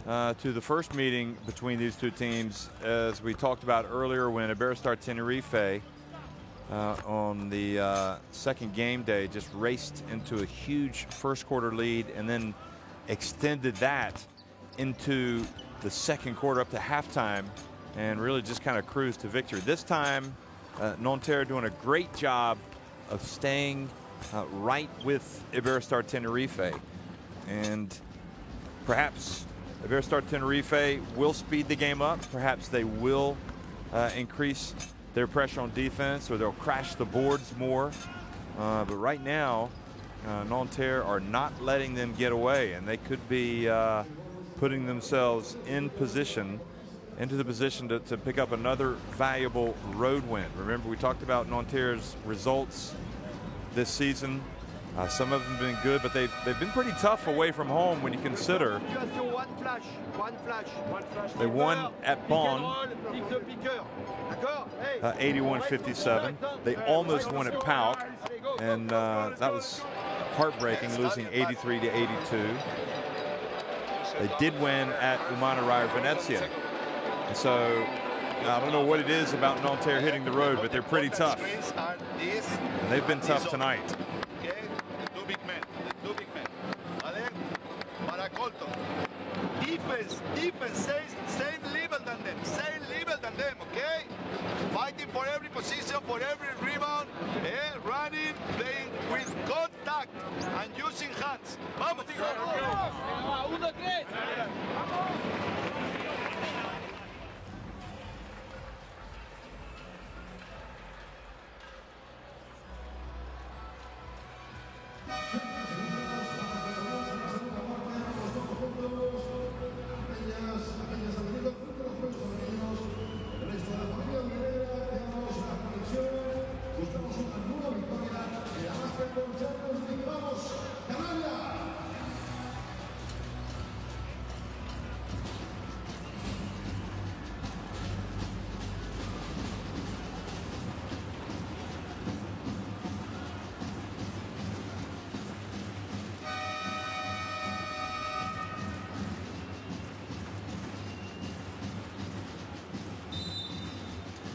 to the first meeting between these two teams, as we talked about earlier, when Iberostar Tenerife on the second game day just raced into a huge first quarter lead and then extended that into the second quarter up to halftime and really just kind of cruised to victory. This time, Nanterre doing a great job of staying right with Iberostar Tenerife, and perhaps Iberostar Tenerife will speed the game up. Perhaps they will increase their pressure on defense, or they'll crash the boards more. But right now, Nanterre are not letting them get away, and they could be putting themselves in position, into the position to pick up another valuable road win. Remember, we talked about Nanterre's results this season. Some of them have been good, but they've been pretty tough away from home when you consider. They won at Bonn 81-57. They almost won at Pauk, and that was heartbreaking, losing 83-82. They did win at Umanaraya Venezia. And so I don't know what it is about Nanterre hitting the road, but they're pretty tough. And they've been tough tonight. Defense, same level than them, okay? Fighting for every position, for every rebound, running, playing with contact, and using hands. Vamos.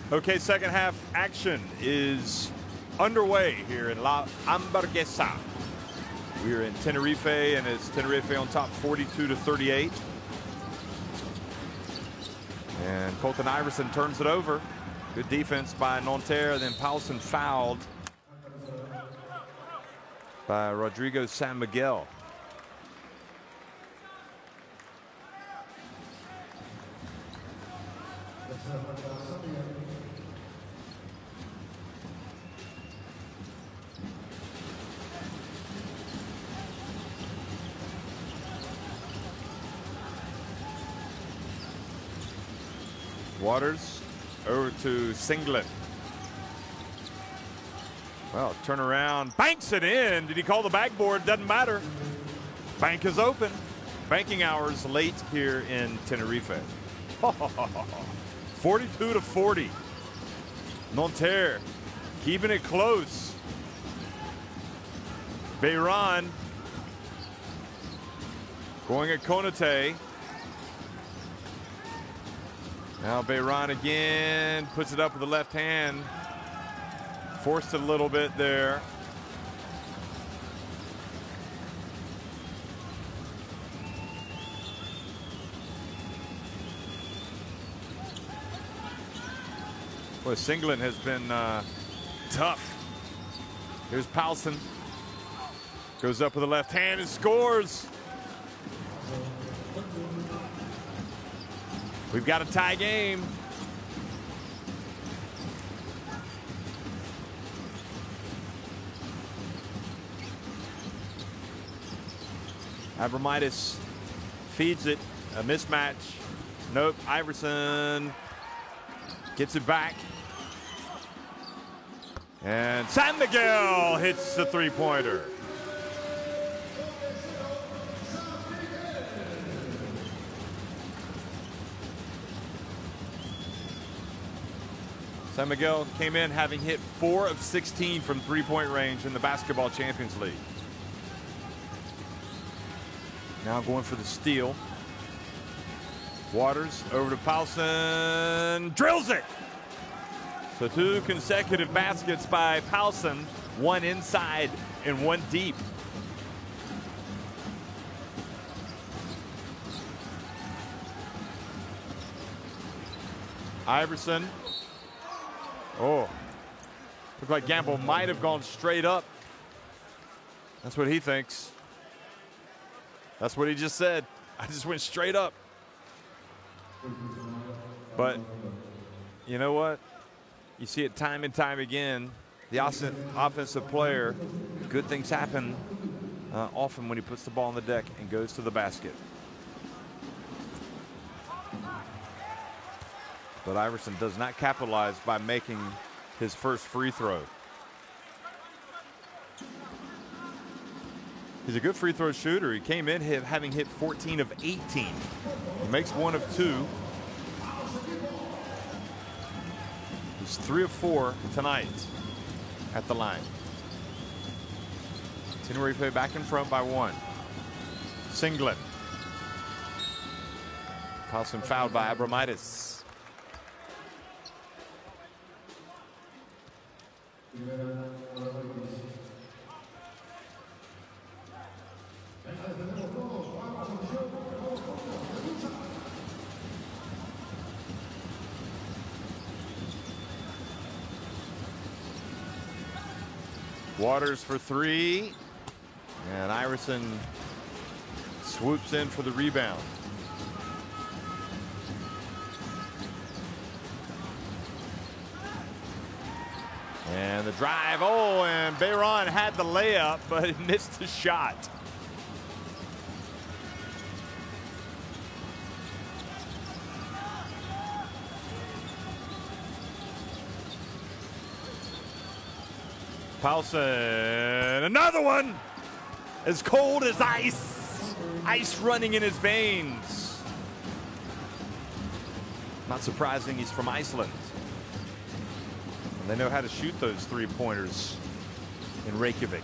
Okay, second half action is underway here in La Hamburguesa. We're in Tenerife, and it's Tenerife on top 42-38. And Colton Iverson turns it over. Good defense by Nanterre, then Paulson fouled by Rodrigo San Miguel. Waters over to Singlet. Well, turn around, banks it in. Did he call the backboard? Doesn't matter. Bank is open. Banking hours late here in Tenerife. 42-40. Nanterre keeping it close. Bayron going at Konate. Now Bayron again, puts it up with the left hand. Forced it a little bit there. Boy, Singlet has been tough. Here's Paulson. Goes up with the left hand and scores. We've got a tie game. Abramitis feeds it, a mismatch. Nope, Iverson gets it back. And San Miguel hits the three-pointer. San Miguel came in having hit 4 of 16 from three-point range in the Basketball Champions League. Now going for the steal. Waters over to Paulson, drills it. So 2 consecutive baskets by Paulson, 1 inside and 1 deep. Iverson. Oh, looked like Gamble might have gone straight up. That's what he thinks. That's what he just said. I just went straight up. But you know what? You see it time and time again. The offensive player, good things happen often when he puts the ball on the deck and goes to the basket. But Iverson does not capitalize by making his first free throw. He's a good free throw shooter. He came in having hit 14 of 18. He makes 1 of 2. He's 3 of 4 tonight at the line. Tenerife back in front by 1. Singlet. Paulson fouled by Abramitis. Waters for 3, and Iverson swoops in for the rebound. And the drive, oh, and Bayron had the layup, but he missed the shot. Paulson, another one, as cold as ice. Ice running in his veins. Not surprising, he's from Iceland. And they know how to shoot those three-pointers in Reykjavik.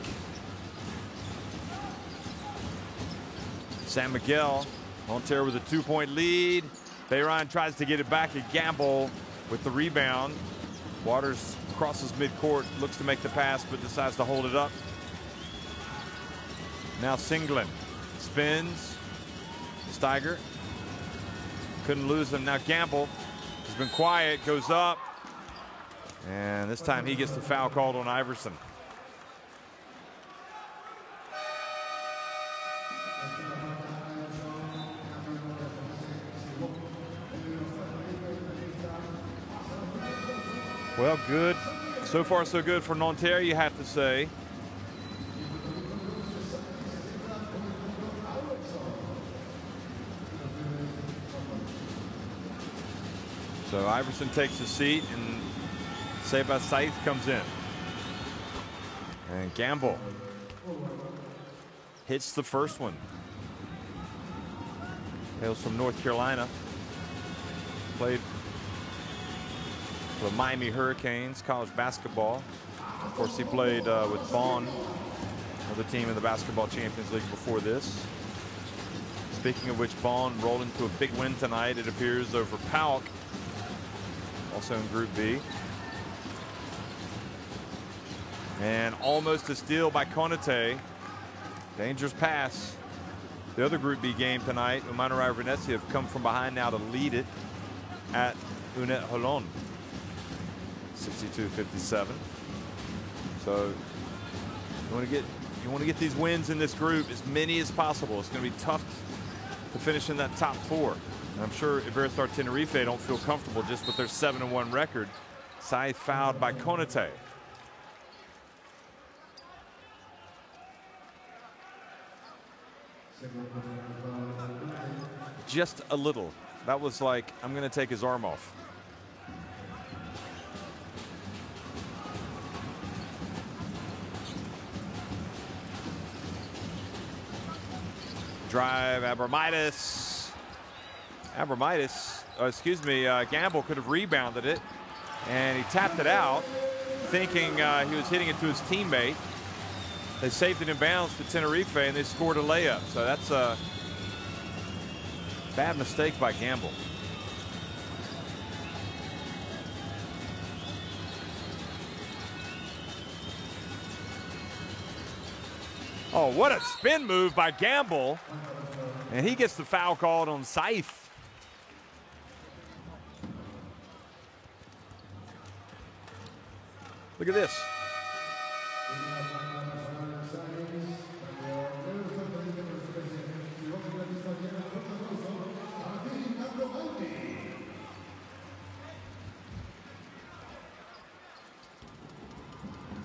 San Miguel, Nanterre with a 2-point lead. Bayron tries to get it back at Gamble with the rebound. Waters crosses midcourt, looks to make the pass, but decides to hold it up. Now Singlen spins. Steiger couldn't lose him. Now Gamble has been quiet, goes up, and this time he gets the foul called on Iverson. Well, good. So far, so good for Nanterre, you have to say. So Iverson takes a seat, and Seba Saith comes in. And Gamble hits the first one. Hails from North Carolina. Played the Miami Hurricanes, college basketball. Of course, he played with Bonn, another team in the Basketball Champions League before this. Speaking of which, Bonn rolled into a big win tonight, it appears, over PAOK, also in Group B. And almost a steal by Konate. Dangerous pass. The other Group B game tonight, Umanuraya Venezia have come from behind now to lead it at Unet Holon. 62-57. So you want to get these wins in this group, as many as possible. It's going to be tough to finish in that top 4. And I'm sure Iberostar Tenerife don't feel comfortable just with their 7-1 record. Saith fouled by Konate. Just a little. That was like, I'm going to take his arm off. Drive, Abramitis. Gamble could have rebounded it. and he tapped it out, thinking he was hitting it to his teammate. They saved it in bounds to Tenerife, and they scored a layup. So that's a bad mistake by Gamble. Oh, what a spin move by Gamble. And he gets the foul called on Saif. Look at this.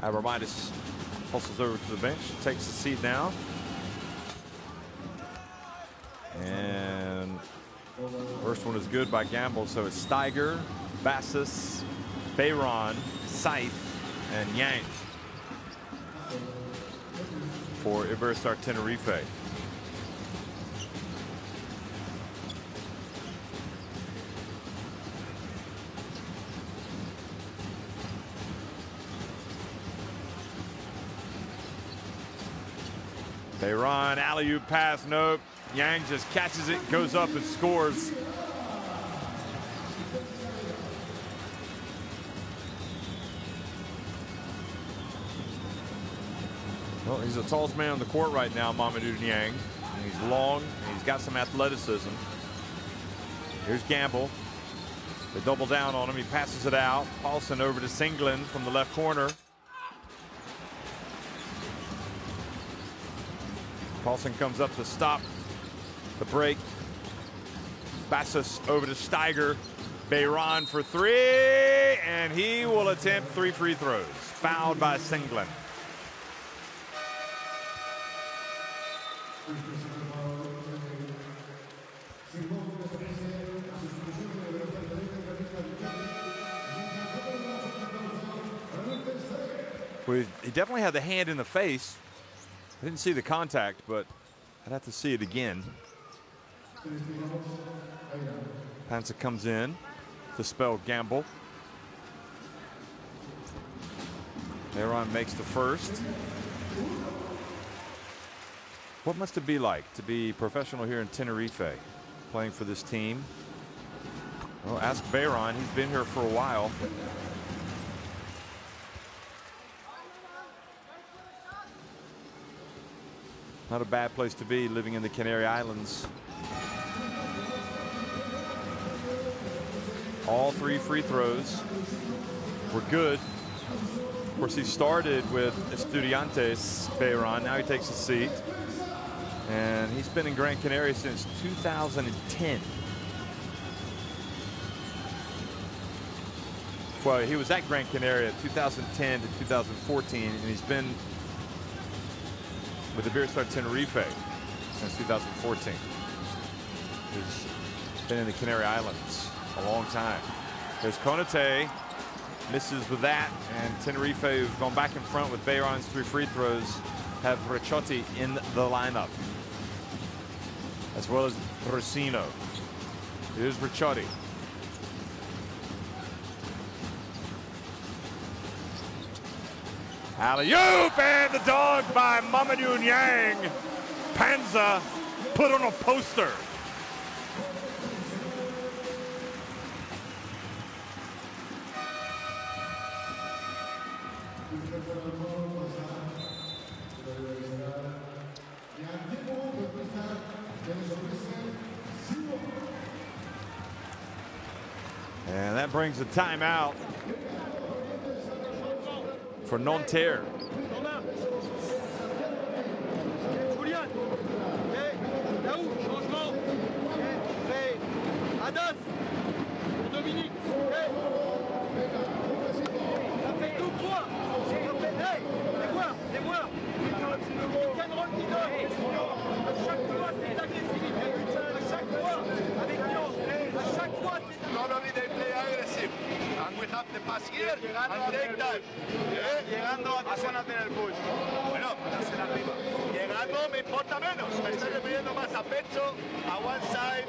Abramitis pulses over to the bench, takes the seat now. And first one is good by Gamble, so it's Steiger, Bassus, Bayron, Saif, and Yang for Iberostar Tenerife. Bayron, alley-oop pass, nope. Yang just catches it, goes up and scores. Well, he's the tallest man on the court right now, Mamadou Yang. And he's long, and he's got some athleticism. Here's Gamble. They double down on him. He passes it out. Paulson over to Singlen from the left corner. Paulson comes up to stop the break. Bassus over to Steiger. Bayron for three, and he will attempt 3 free throws. Fouled by Singlen. Well, he definitely had the hand in the face. I didn't see the contact, but I'd have to see it again. Panza comes in to spell Gamble. Bayron makes the first. What must it be like to be professional here in Tenerife, playing for this team? Well, ask Bayron. He's been here for a while. Not a bad place to be, living in the Canary Islands. All 3 free throws were good. Of course, he started with Estudiantes, Bayron. Now he takes a seat. And he's been in Gran Canaria since 2010. Well, he was at Gran Canaria 2010 to 2014, and he's been with the Iberostar Tenerife since 2014. He's been in the Canary Islands a long time. There's Konate, misses with that, and Tenerife, who've gone back in front with Bayron's 3 free throws, have Ricciotti in the lineup, as well as Brasino. Here's Ricciotti. Alley-oop, and the dog by Mamadou Yang. Panza put on a poster. And that brings a timeout for Nanterre. Don't only they play aggressive, and we have the pass here and take time. Llegando a zona del push. Bueno, para ser arriba. Llegando me importa menos. Me estoy refiriendo más a pecho, a one side,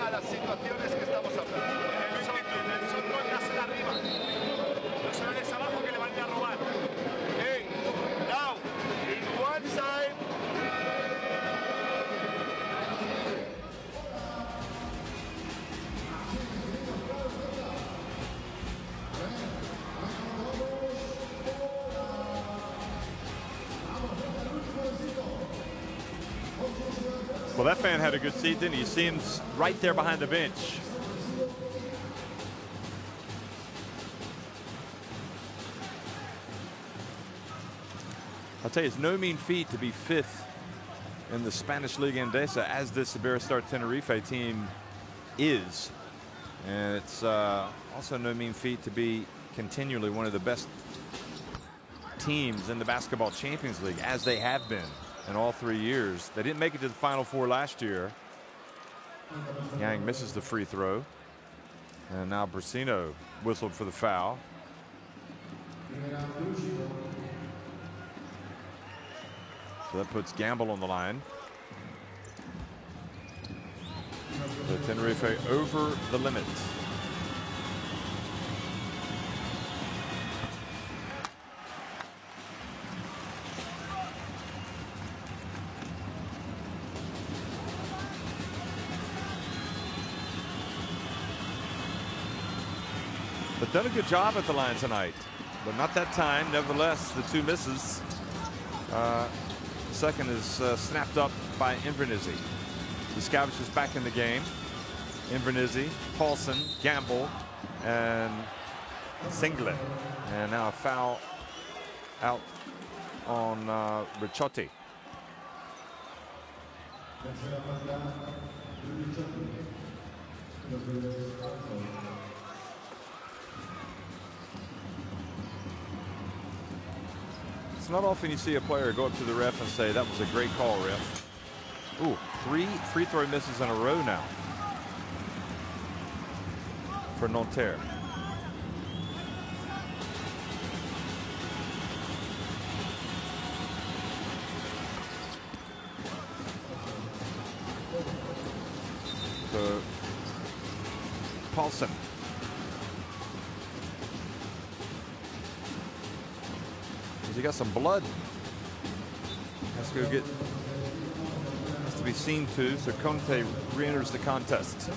a las situaciones que estamos hablando. Eso no es hacer arriba. Well, that fan had a good seat, didn't he? You see him right there behind the bench. I'll tell you, it's no mean feat to be 5th in the Spanish Liga Endesa, as this Iberostar Tenerife team is. And it's also no mean feat to be continually one of the best teams in the Basketball Champions League, as they have been in all 3 years. They didn't make it to the Final Four last year. Yang misses the free throw. And now Brasino whistled for the foul. So that puts Gamble on the line. So Tenerife over the limit. But done a good job at the line tonight, but not that time. Nevertheless, the 2 misses. Second is snapped up by Invernizzi. Discavich is back in the game. Invernizzi, Paulson, Gamble, and Singlet. And now a foul out on Ricciotti. It's not often you see a player go up to the ref and say, "That was a great call, ref." Ooh, 3 free throw misses in a row now for Nanterre. So Paulson. He got some blood. Has to go get. Has to be seen to. So Conte re-enters the contest.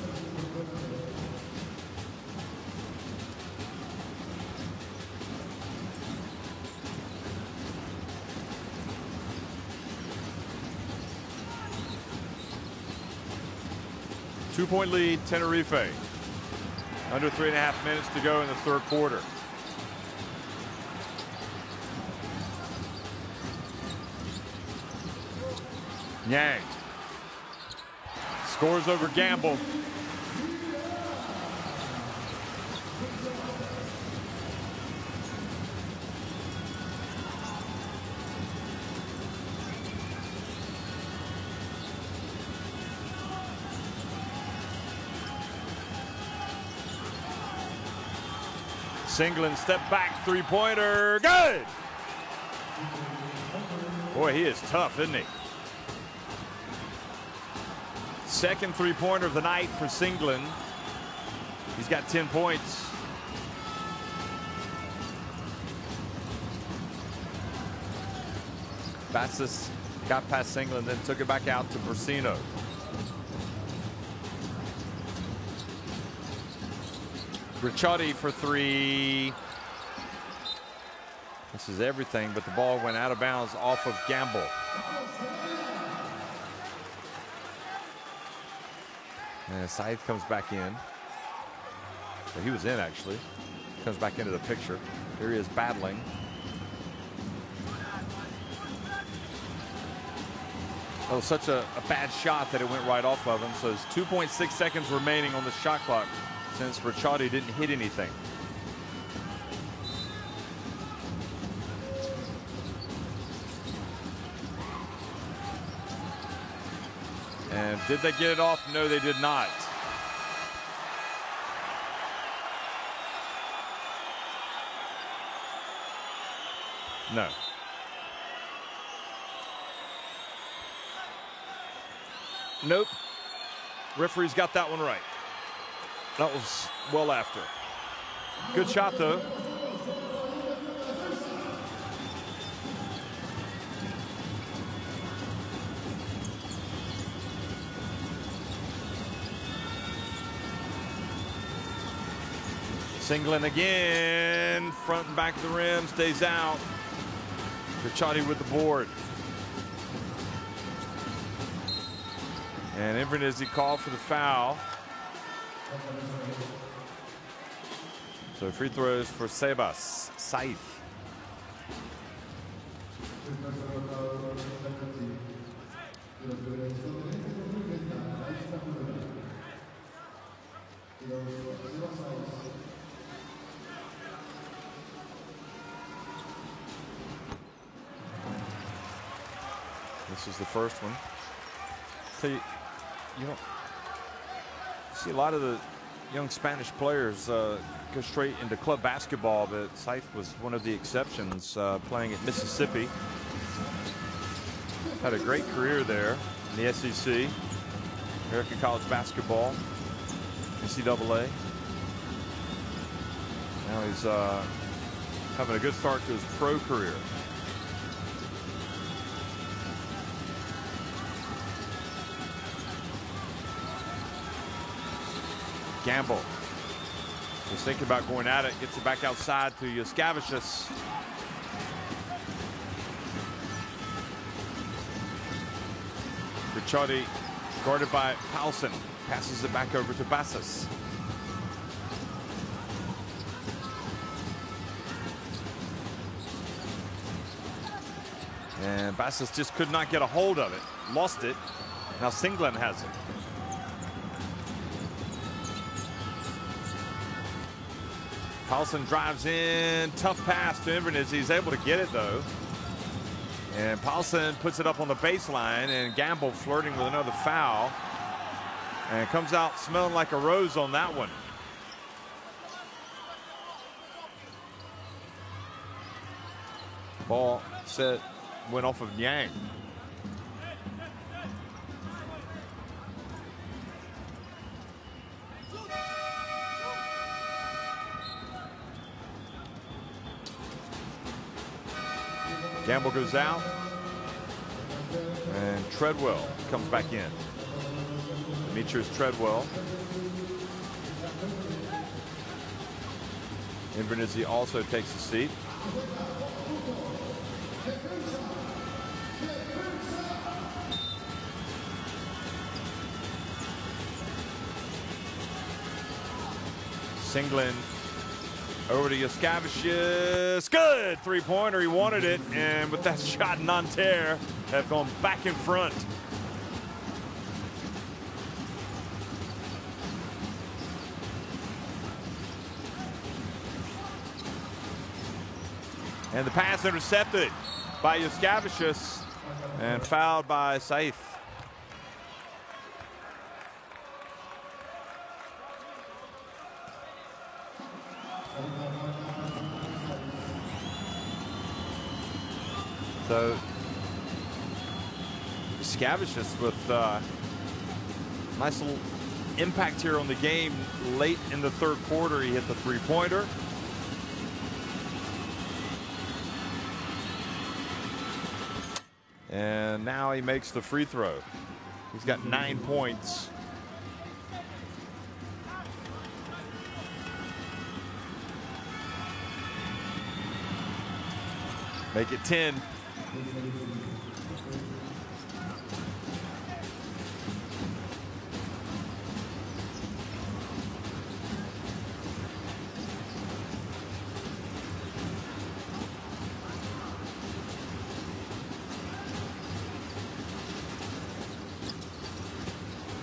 Two-point lead, Tenerife. Under 3.5 minutes to go in the 3rd quarter. Yang scores over Gamble. Singlen step back 3-pointer. Good. Boy, he is tough, isn't he? Second 3-pointer of the night for Singlen. He's got 10 points. Bassis got past Singlen, then took it back out to Brasino. Ricciotti for 3. This is everything, but the ball went out of bounds off of Gamble. And Said comes back in. Well, he was in, actually. Comes back into the picture. Here he is battling. Oh, such a bad shot that it went right off of him. So there's 2.6 seconds remaining on the shot clock since Ricciotti didn't hit anything. And did they get it off? No, they did not. No. Nope. Referee's got that one right. That was well after. Good shot, though. Singlen again, front and back of the rim, stays out. Ricciotti with the board. And Invernizzi called for the foul. So free throws for Sebas. Saif. This is the first one. So you don't see a lot of the young Spanish players go straight into club basketball, but Saif was one of the exceptions, playing at Mississippi. Had a great career there in the SEC, American college basketball, NCAA. Now he's having a good start to his pro career. Gamble was thinking about going at it, gets it back outside to Yaskavicius. Ricciardi guarded by Paulson, passes it back over to Bassas. And Bassas just could not get a hold of it, lost it. Now Singlen has it. Paulson drives in, tough pass to Invernizzi. He's able to get it though. And Paulson puts it up on the baseline, and Gamble flirting with another foul. And comes out smelling like a rose on that one. Ball set, went off of Yang. Gamble goes out, and Treadwell comes back in. Demetrius Treadwell. Invernizzi also takes a seat. Singlen over to Yaskavicius. Good three-pointer. He wanted it, and with that shot, Nanterre have gone back in front. And the pass intercepted by Yaskavicius and fouled by Saif. So Yaskavicius with nice little impact here on the game late in the third quarter. He hit the three-pointer. And now he makes the free throw. He's got 9 points. Make it 10.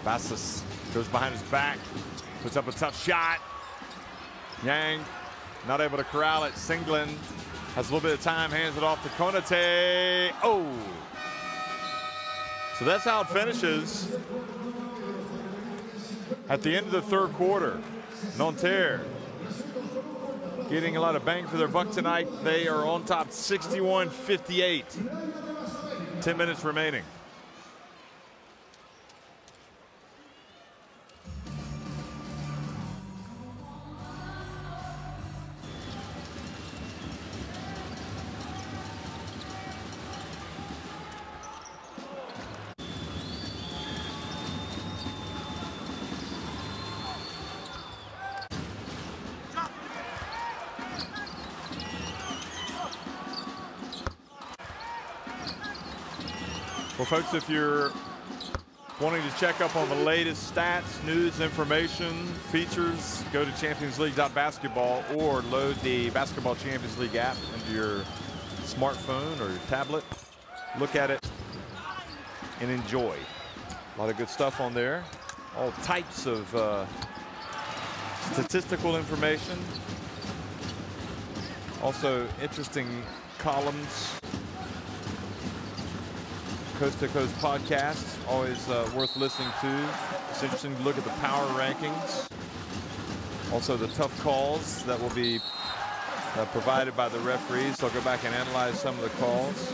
Bassas goes behind his back, puts up a tough shot. Yang not able to corral it. Singlen has a little bit of time, hands it off to Konate. Oh! So that's how it finishes at the end of the third quarter. Nanterre getting a lot of bang for their buck tonight. They are on top 61-58. 10 minutes remaining. Well, folks, if you're Wanting to check up on the latest stats, news, information, features, go to championsleague.basketball or load the Basketball Champions League app into your smartphone or your tablet. Look at it and enjoy. A lot of good stuff on there. All types of statistical information. Also interesting columns. Coast to Coast podcast, always worth listening to. It's interesting to look at the power rankings. Also the tough calls that will be provided by the referees. I'll go back and analyze some of the calls.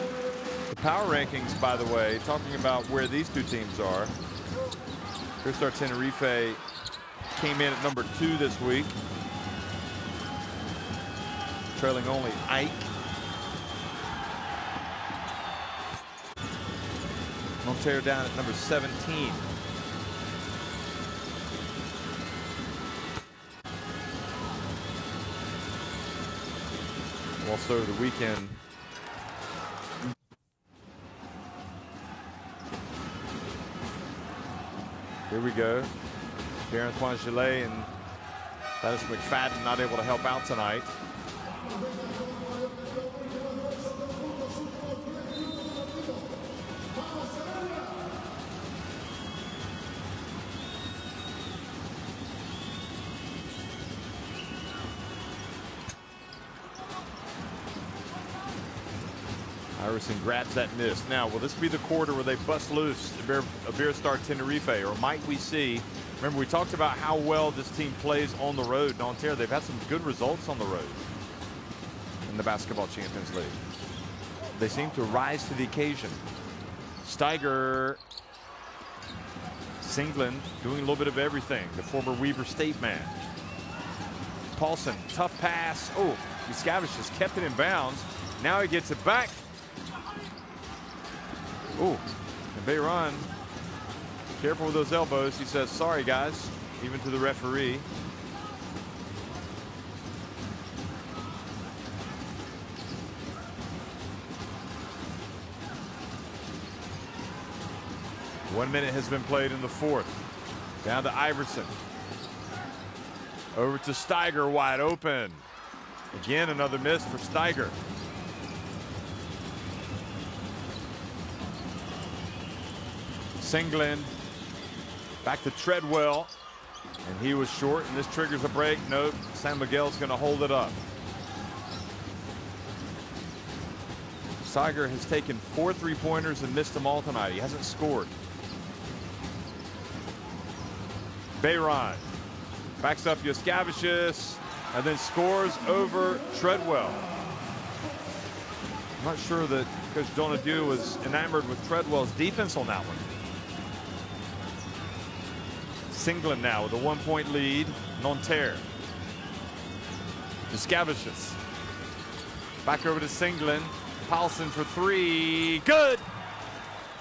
The power rankings, by the way, talking about where these two teams are. Iberostar Tenerife came in at number 2 this week, trailing only Ike. Nanterre down at number 17. Also the weekend. Here we go. Pierre-Antoine Gillet and Dennis McFadden not able to help out tonight. Iverson grabs that miss. Now, will this be the quarter where they bust loose Iberostar Tenerife, or might we see? Remember, we talked about how well this team plays on the road. Nanterre, they've had some good results on the road in the Basketball Champions League. They seem to rise to the occasion. Steiger, Singlin doing a little bit of everything. The former Weber State man. Paulson, tough pass. Oh, Miscavige just kept it in bounds. Now he gets it back. Oh, and Bayron, careful with those elbows. He says, sorry, guys, even to the referee. One minute has been played in the fourth. Down to Iverson. Over to Steiger, wide open. Again, another miss for Steiger. Singlin back to Treadwell, and he was short, and this triggers a break. Nope, San Miguel's going to hold it up. Steiger has taken 4 3-pointers and missed them all tonight. He hasn't scored. Bayron backs up Miscavige and then scores over Treadwell. I'm not sure that Coach Donadieu was enamored with Treadwell's defense on that one. Singlin now with a 1-point lead. Nanterre. Miscavige. Back over to Singlin. Paulson for 3. Good!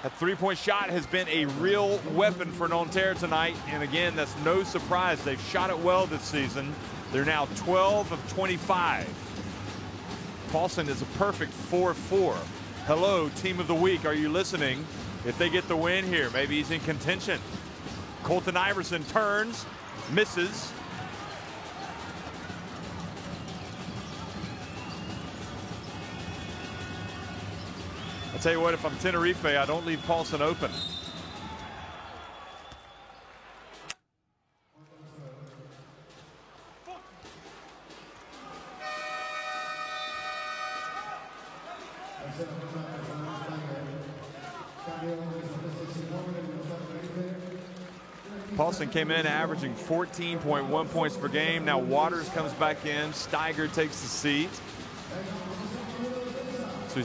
That 3-point shot has been a real weapon for Nanterre tonight. And again, that's no surprise. They've shot it well this season. They're now 12 of 25. Paulson is a perfect 4-4. Hello, team of the week. Are you listening? If they get the win here, maybe he's in contention. Colton Iverson turns, misses. I'll tell you what, if I'm Tenerife, I don't leave Paulson open. Paulson came in averaging 14.1 points per game. Now Waters comes back in. Steiger takes the seat. So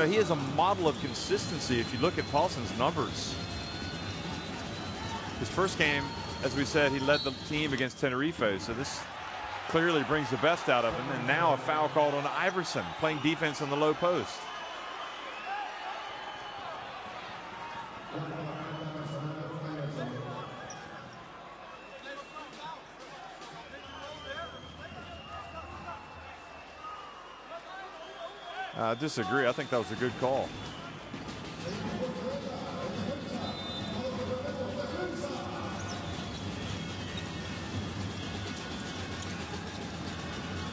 he is a model of consistency if you look at Paulson's numbers. His first game, as we said, he led the team against Tenerife. So this clearly brings the best out of him. And now a foul called on Iverson, playing defense on the low post. I disagree. I think that was a good call.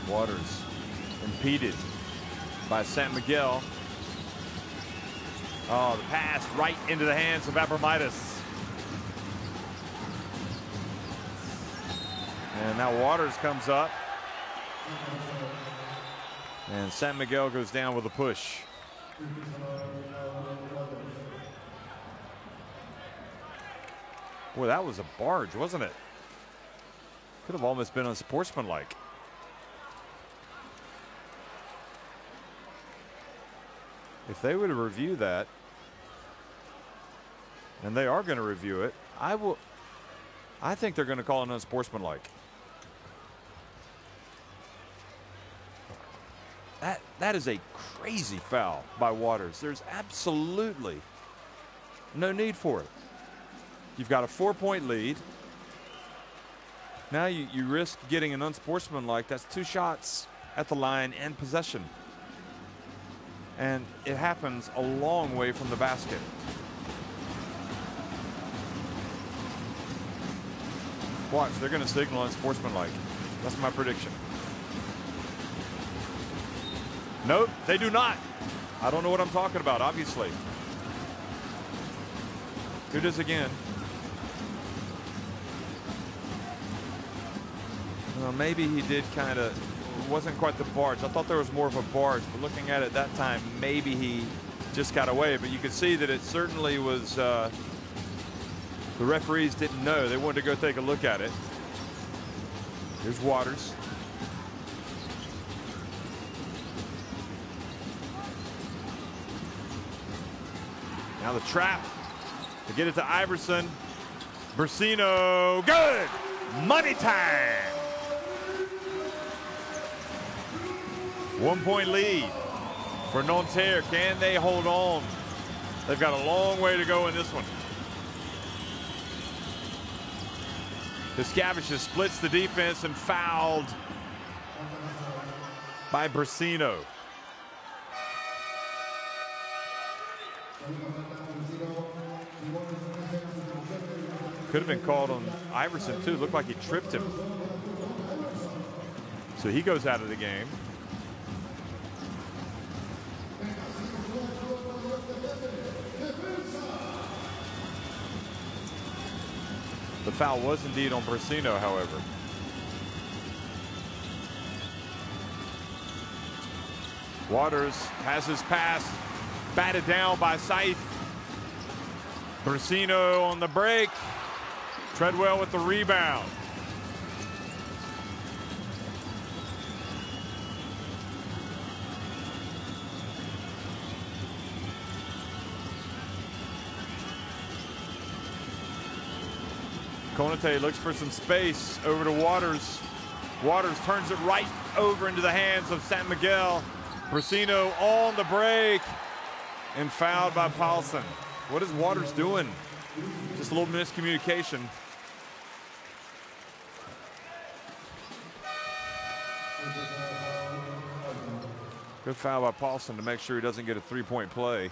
Waters impeded by San Miguel. Oh, the pass right into the hands of Abromaitis. And now Waters comes up. And San Miguel goes down with a push. Boy, that was a barge, wasn't it? Could have almost been unsportsmanlike. If they were to review that, and they are going to review it, I think they're going to call it unsportsmanlike. That is a crazy foul by Waters. There's absolutely no need for it. You've got a 4-point lead. Now you risk getting an unsportsmanlike. That's 2 shots at the line and possession. And it happens a long way from the basket. Watch, they're going to signal unsportsmanlike. That's my prediction. Nope, they do not. I don't know what I'm talking about, obviously. Here it is again. Well, maybe he did kind of, wasn't quite the barge. I thought there was more of a barge, but looking at it that time, maybe he just got away. But you could see that it certainly was, the referees didn't know. They wanted to go take a look at it. Here's Waters. Now the trap to get it to Iverson. Brasino, good! Money time! 1-point lead for Nanterre. Can they hold on? They've got a long way to go in this one. Piscavicius splits the defense and fouled by Brasino. Could have been called on Iverson too. Looked like he tripped him. So he goes out of the game. The foul was indeed on Brasino, however. Waters has his pass batted down by Saith. Brasino on the break. Treadwell with the rebound. Konate looks for some space over to Waters. Waters turns it right over into the hands of San Miguel. Brasino on the break and fouled by Paulson. What is Waters doing? Just a little miscommunication. Good foul by Paulson to make sure he doesn't get a 3-point play.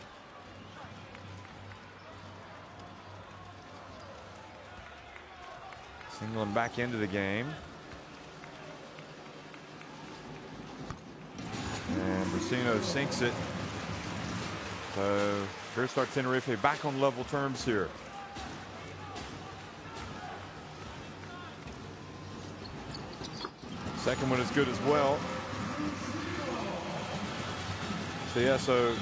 Singling back into the game. And Brasino sinks it. So Iberostar Tenerife back on level terms here. Second one is good as well. So yeah, so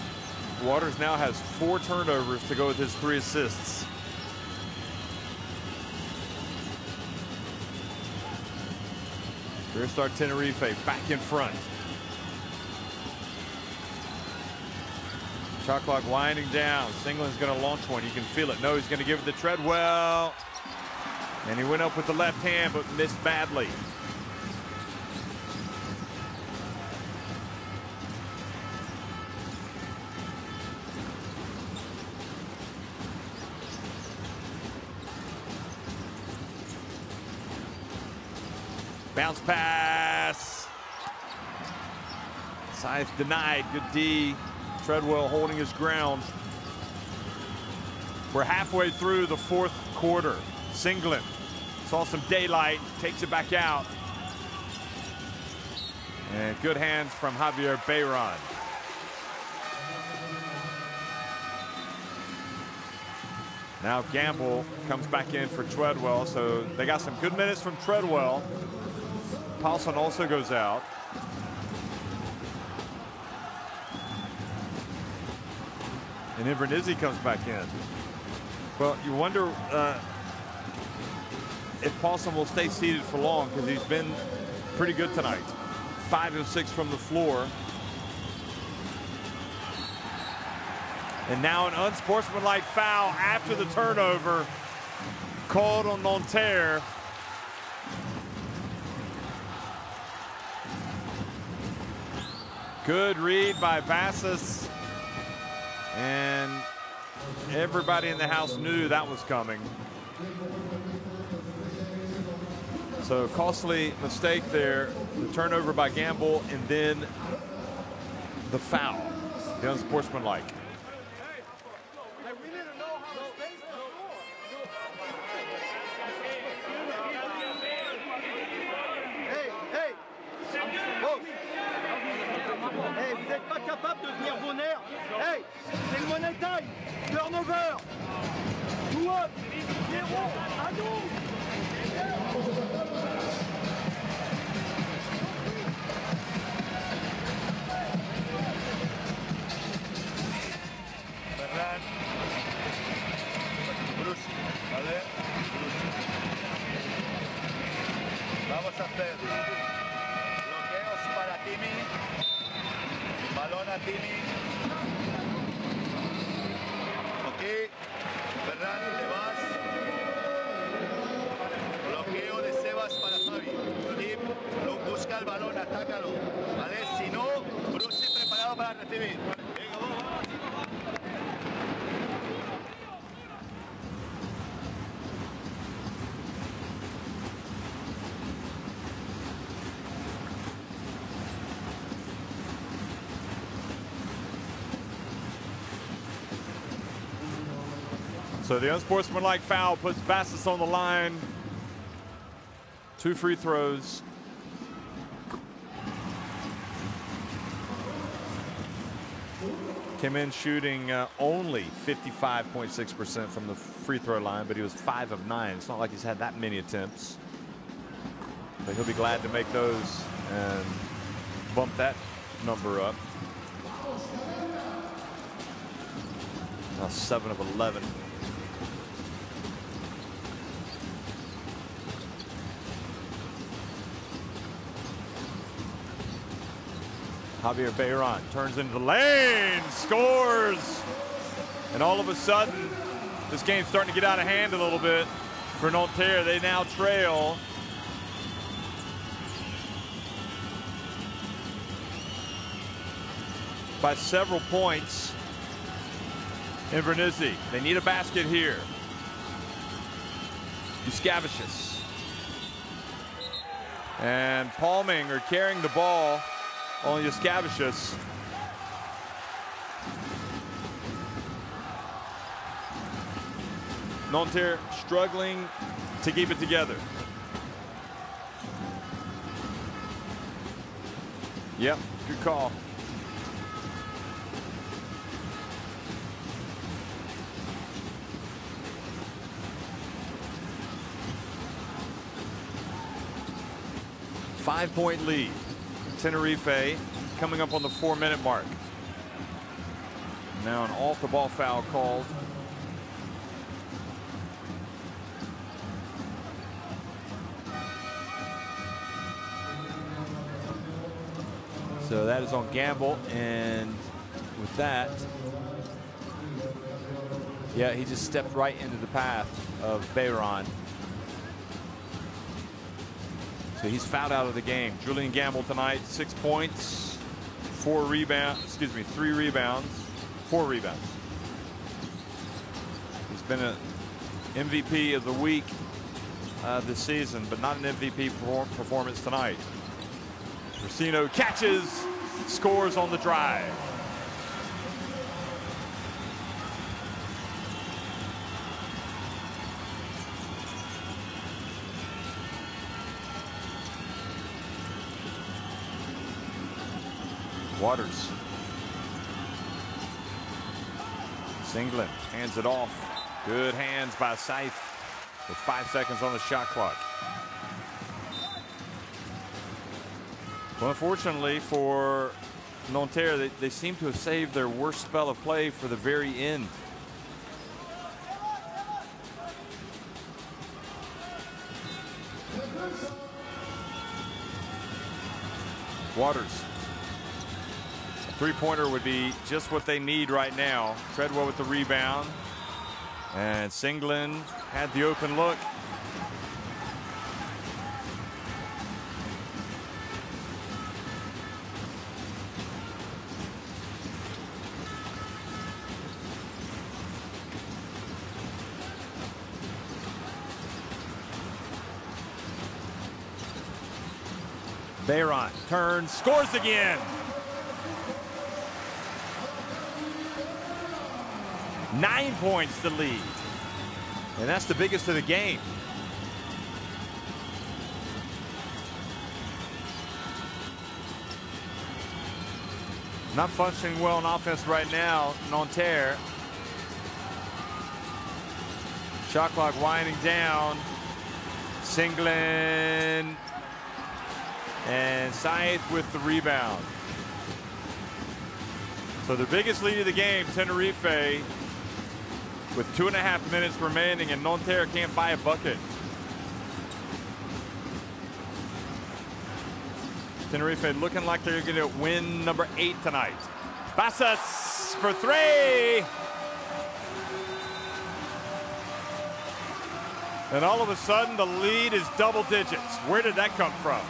Waters now has 4 turnovers to go with his 3 assists. Iberostar Tenerife back in front. Shot clock winding down. Singlin's going to launch one. You can feel it. No, he's going to give it to Treadwell. And he went up with the left hand, but missed badly. Bounce pass. Saith denied. Good D. Treadwell holding his ground. We're halfway through the 4th quarter. Singlin saw some daylight, takes it back out. And good hands from Javier Bayron. Now Gamble comes back in for Treadwell, so they got some good minutes from Treadwell. Paulson also goes out. And Invernizzi comes back in. Well, you wonder if Paulson will stay seated for long, because he's been pretty good tonight. 5 of 6 from the floor. And now an unsportsmanlike foul after the turnover called on Nanterre. Good read by Bassis. And everybody in the house knew that was coming. So costly mistake there. The turnover by Gamble, and then the foul. The unsportsmanlike. Vous n'êtes pas capable de tenir vos nerfs. Hey, c'est le money time. Turnover. Tout up. 0 à nous. Ferran. Bruce, ¿vale? Bruce. Vamos a hacer bloqueos para Timmy. Balón a Timmy. Ok. Ferran, te vas. Bloqueo de Sebas para Javi. Tim, busca el balón, atácalo. ¿Vale? Si no, Bruce preparado para recibir. Venga, vamos. So the unsportsmanlike foul puts Bassis on the line. 2 free throws. Came in shooting only 55.6% from the free throw line, but he was 5 of 9. It's not like he's had that many attempts. But he'll be glad to make those and bump that number up. Now 7 of 11. Javier Bayron turns into the lane, scores, and all of a sudden, this game's starting to get out of hand a little bit for Nanterre. They now trail by several points. Invernizzi, they need a basket here. Euskavicius and Palming are carrying the ball on Euskavicius. Nanterre struggling to keep it together. Yep, good call. Five-point lead. Tenerife coming up on the 4-minute mark. Now an off-the-ball foul called. So that is on Gamble, and with that, yeah, he just stepped right into the path of Bayron. So he's fouled out of the game. Julian Gamble tonight, 6 points, 3 rebounds, 4 rebounds. He's been an MVP of the week this season, but not an MVP performance tonight. Racino catches, scores on the drive. Waters. Singlen hands it off. Good hands by Saith with 5 seconds on the shot clock. Well, unfortunately for Nanterre, they seem to have saved their worst spell of play for the very end. Waters. A three-pointer would be just what they need right now. Treadwell with the rebound. And Singlen had the open look. Bayron turns, scores again. 9 points to lead. And that's the biggest of the game. Not functioning well on offense right now, Nanterre. Shot clock winding down. Singlen. And Saith with the rebound. So the biggest lead of the game, Tenerife, with 2.5 minutes remaining, and Nanterre can't buy a bucket. Tenerife looking like they're going to win number 8 tonight. Bassas for 3. And all of a sudden, the lead is double digits. Where did that come from?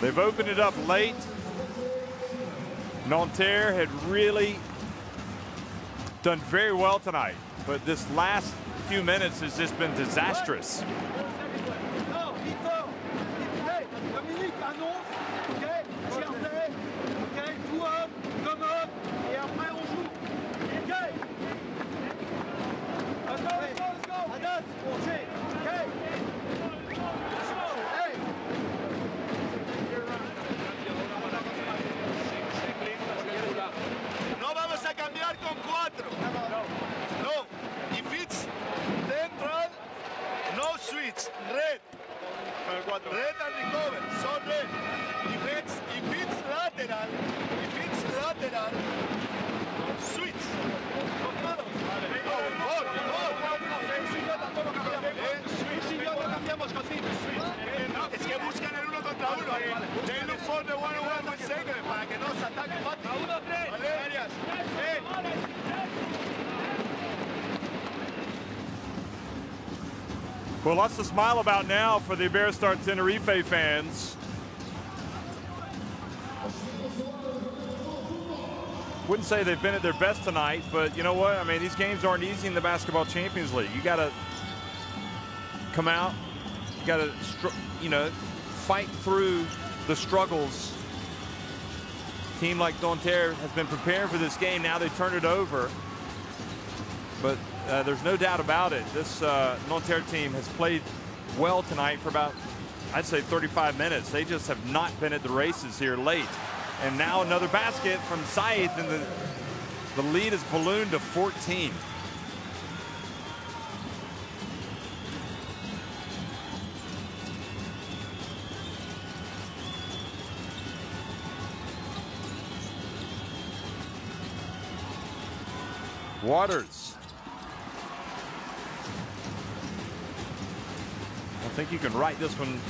They've opened it up late. Nanterre had really done very well tonight, but this last few minutes has just been disastrous. Con 4. No. If it's central, no switch. Red. Red and recover. So red. If it's lateral, switch. Con todos. Es que buscan el 1 contra 1. They look for the 1-on-1 with Senglen para que no se ataque fácil. 1-3. Well, lots to smile about now for the Iberostar Tenerife fans. Wouldn't say they've been at their best tonight, but you know what? I mean, these games aren't easy in the Basketball Champions League. You got to come out. You got to, fight through the struggles. A team like Nanterre has been preparing for this game. Now they turn it over. But there's no doubt about it. This Nanterre team has played well tonight for about, I'd say, 35 minutes. They just have not been at the races here late. And now another basket from Saith, and the lead is ballooned to 14. Waters. I think you can write this one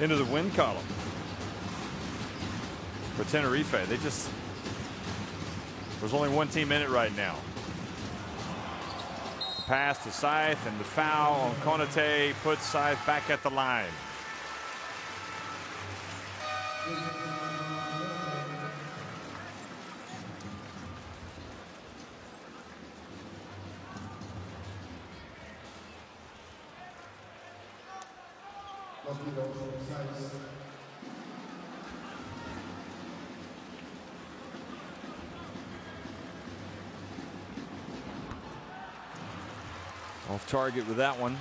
into the win column for Tenerife. There's only one team in it right now. Pass to Saith, and the foul on Konate puts Saith back at the line. Off target with that one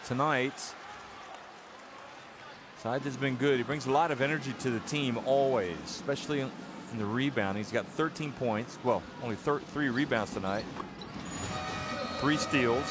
tonight. Said has been good. He brings a lot of energy to the team always, especially in the rebound. He's got 13 points. Well, only 3 rebounds tonight. 3 steals.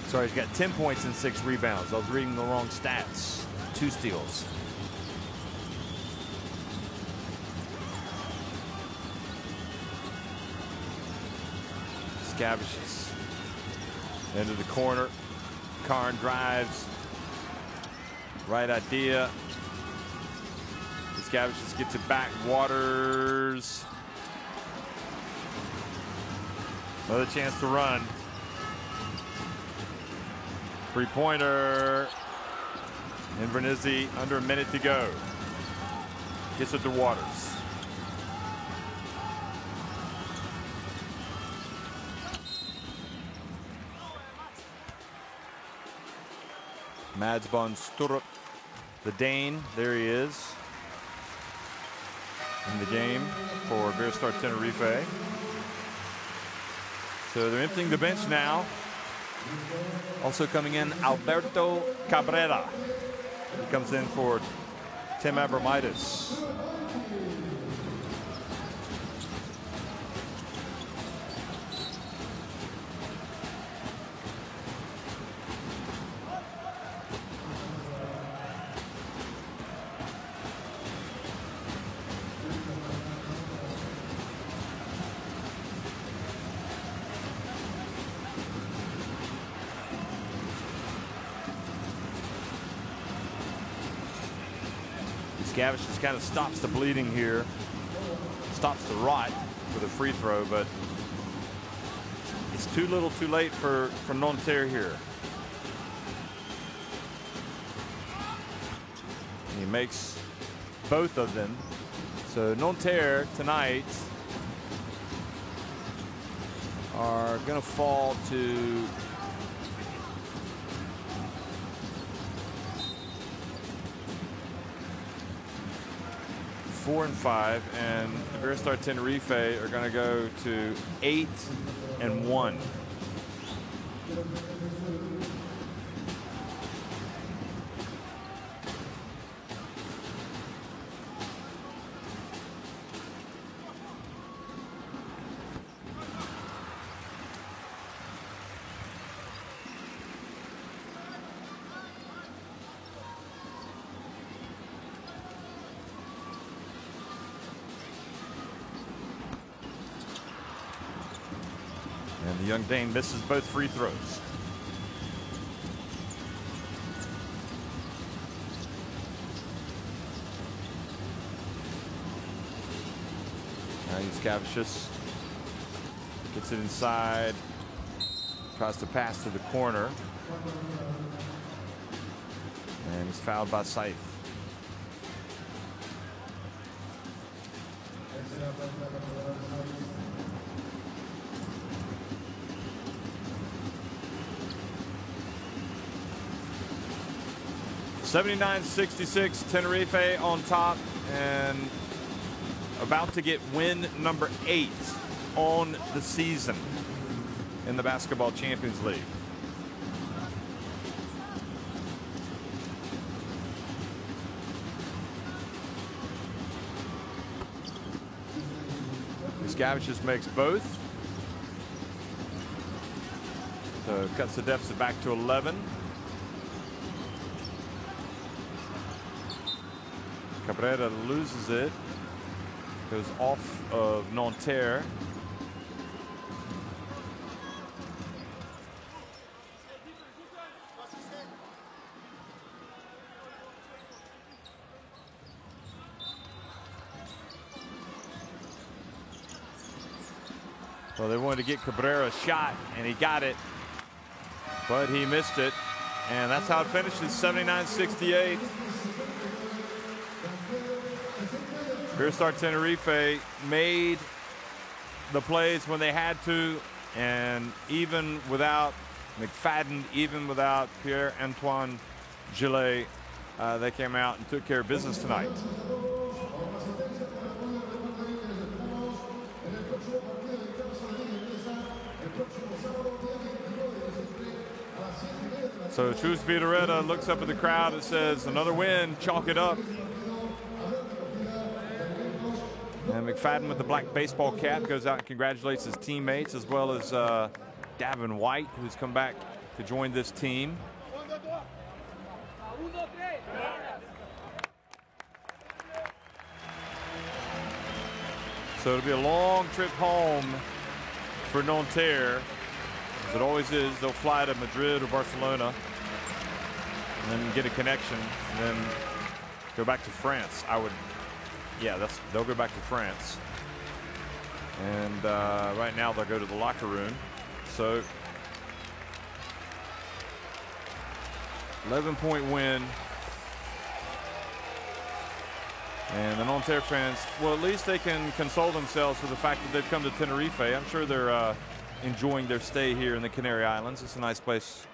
Sorry, he's got 10 points and 6 rebounds. I was reading the wrong stats. 2 steals. Scavishes into the corner. Karn drives. Right idea. Scavishes gets it back. Waters. Another chance to run. 3-pointer. Invernizzi under a minute to go. Gets it to Waters. Madsbon Sturup, the Dane, there he is in the game for Iberostar Tenerife. So they're emptying the bench now. Also coming in, Alberto Cabrera. He comes in for Tim Abromaitis. Gavish just kind of stops the bleeding here, stops the rot with a free throw, but it's too little too late for Nanterre here. And he makes both of them. So Nanterre tonight are going to fall to four and 5, and Iberostar Tenerife are going to go to 8-1. And the young Dane misses both free throws. Now he's Cavicius. Gets it inside. Tries to pass to the corner. And he's fouled by Saif. (79-66), Tenerife on top and about to get win number 8 on the season in the Basketball Champions League. Scavicius makes both. So cuts the deficit back to 11. Cabrera loses it, goes off of Nanterre. Well, they wanted to get Cabrera a shot, and he got it, but he missed it, and that's how it finishes, 79-68. Iberostar Tenerife made the plays when they had to, and even without McFadden, even without Pierre-Antoine Gillet, they came out and took care of business tonight. So Chus Vidareta looks up at the crowd and says, another win, chalk it up. And McFadden with the black baseball cap goes out and congratulates his teammates, as well as Davin White, who's come back to join this team. So it'll be a long trip home for Nanterre. As it always is, they'll fly to Madrid or Barcelona and then get a connection and then go back to France. They'll go back to France. And right now they'll go to the locker room. So 11-point win. And the Nanterre fans, well, at least they can console themselves with the fact that they've come to Tenerife. I'm sure they're enjoying their stay here in the Canary Islands. It's a nice place.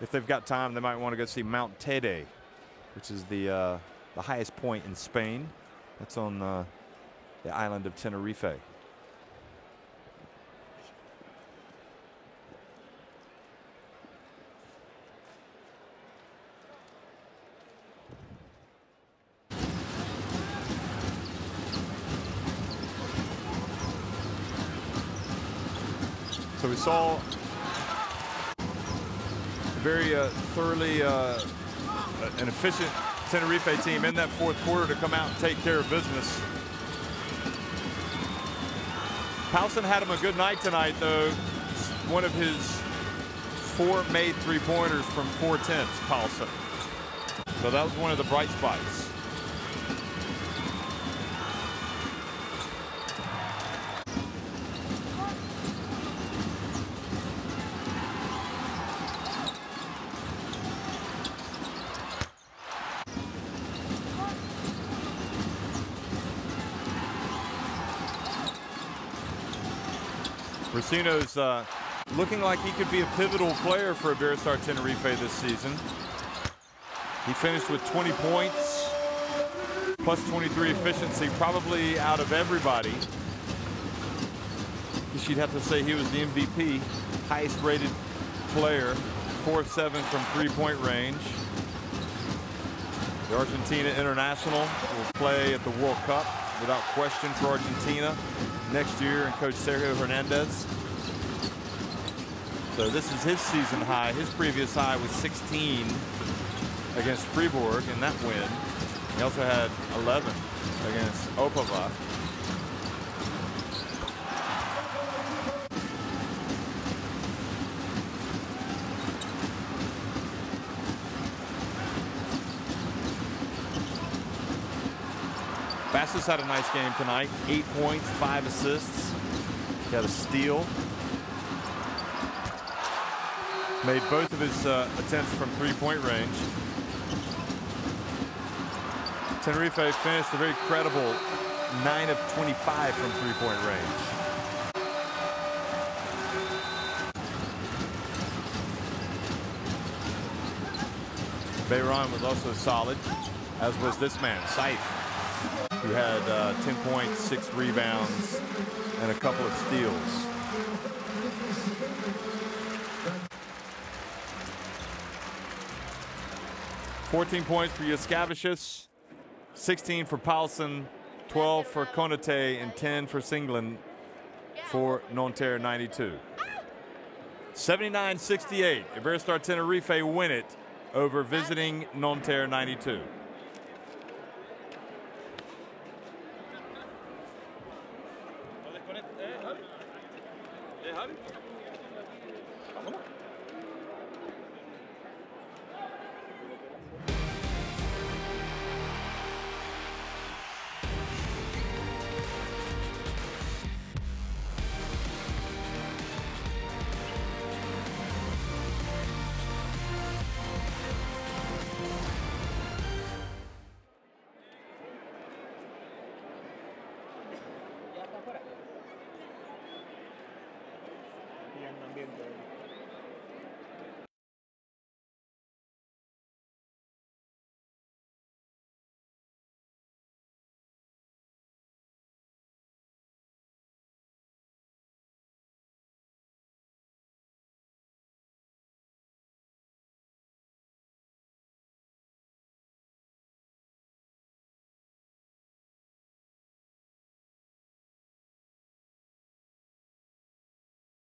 If they've got time, they might want to go see Mount Teide, which is the highest point in Spain. That's on the island of Tenerife. So we saw a very thoroughly an efficient Tenerife team in that fourth quarter to come out and take care of business. Paulson had him a good night tonight, though. One of his 4 made three-pointers from 4 attempts, Paulson. So that was one of the bright spots. Racino's looking like he could be a pivotal player for Iberostar Tenerife this season. He finished with 20 points, plus 23 efficiency, probably out of everybody. Guess you'd have to say he was the MVP, highest rated player, 4 of 7 from three-point range. The Argentina international will play at the World Cup without question for Argentina next year, and Coach Sergio Hernandez. So this is his season high. His previous high was 16 against Fribourg in that win. He also had 11 against Opava. Bastos had a nice game tonight. 8 points, 5 assists. He had a steal. Made both of his attempts from three-point range. Tenerife finished a very credible 9 of 25 from three-point range. Bayron was also solid, as was this man, Saif, who had 10 points, 6 rebounds, and a couple of steals. $14 points for Yaskavicius, 16 for Paulson, 12 for Konate, and 10 for Singlen for Nanterre 92. 79-68, Iberostar Tenerife win it over visiting Nanterre 92. Vámonos.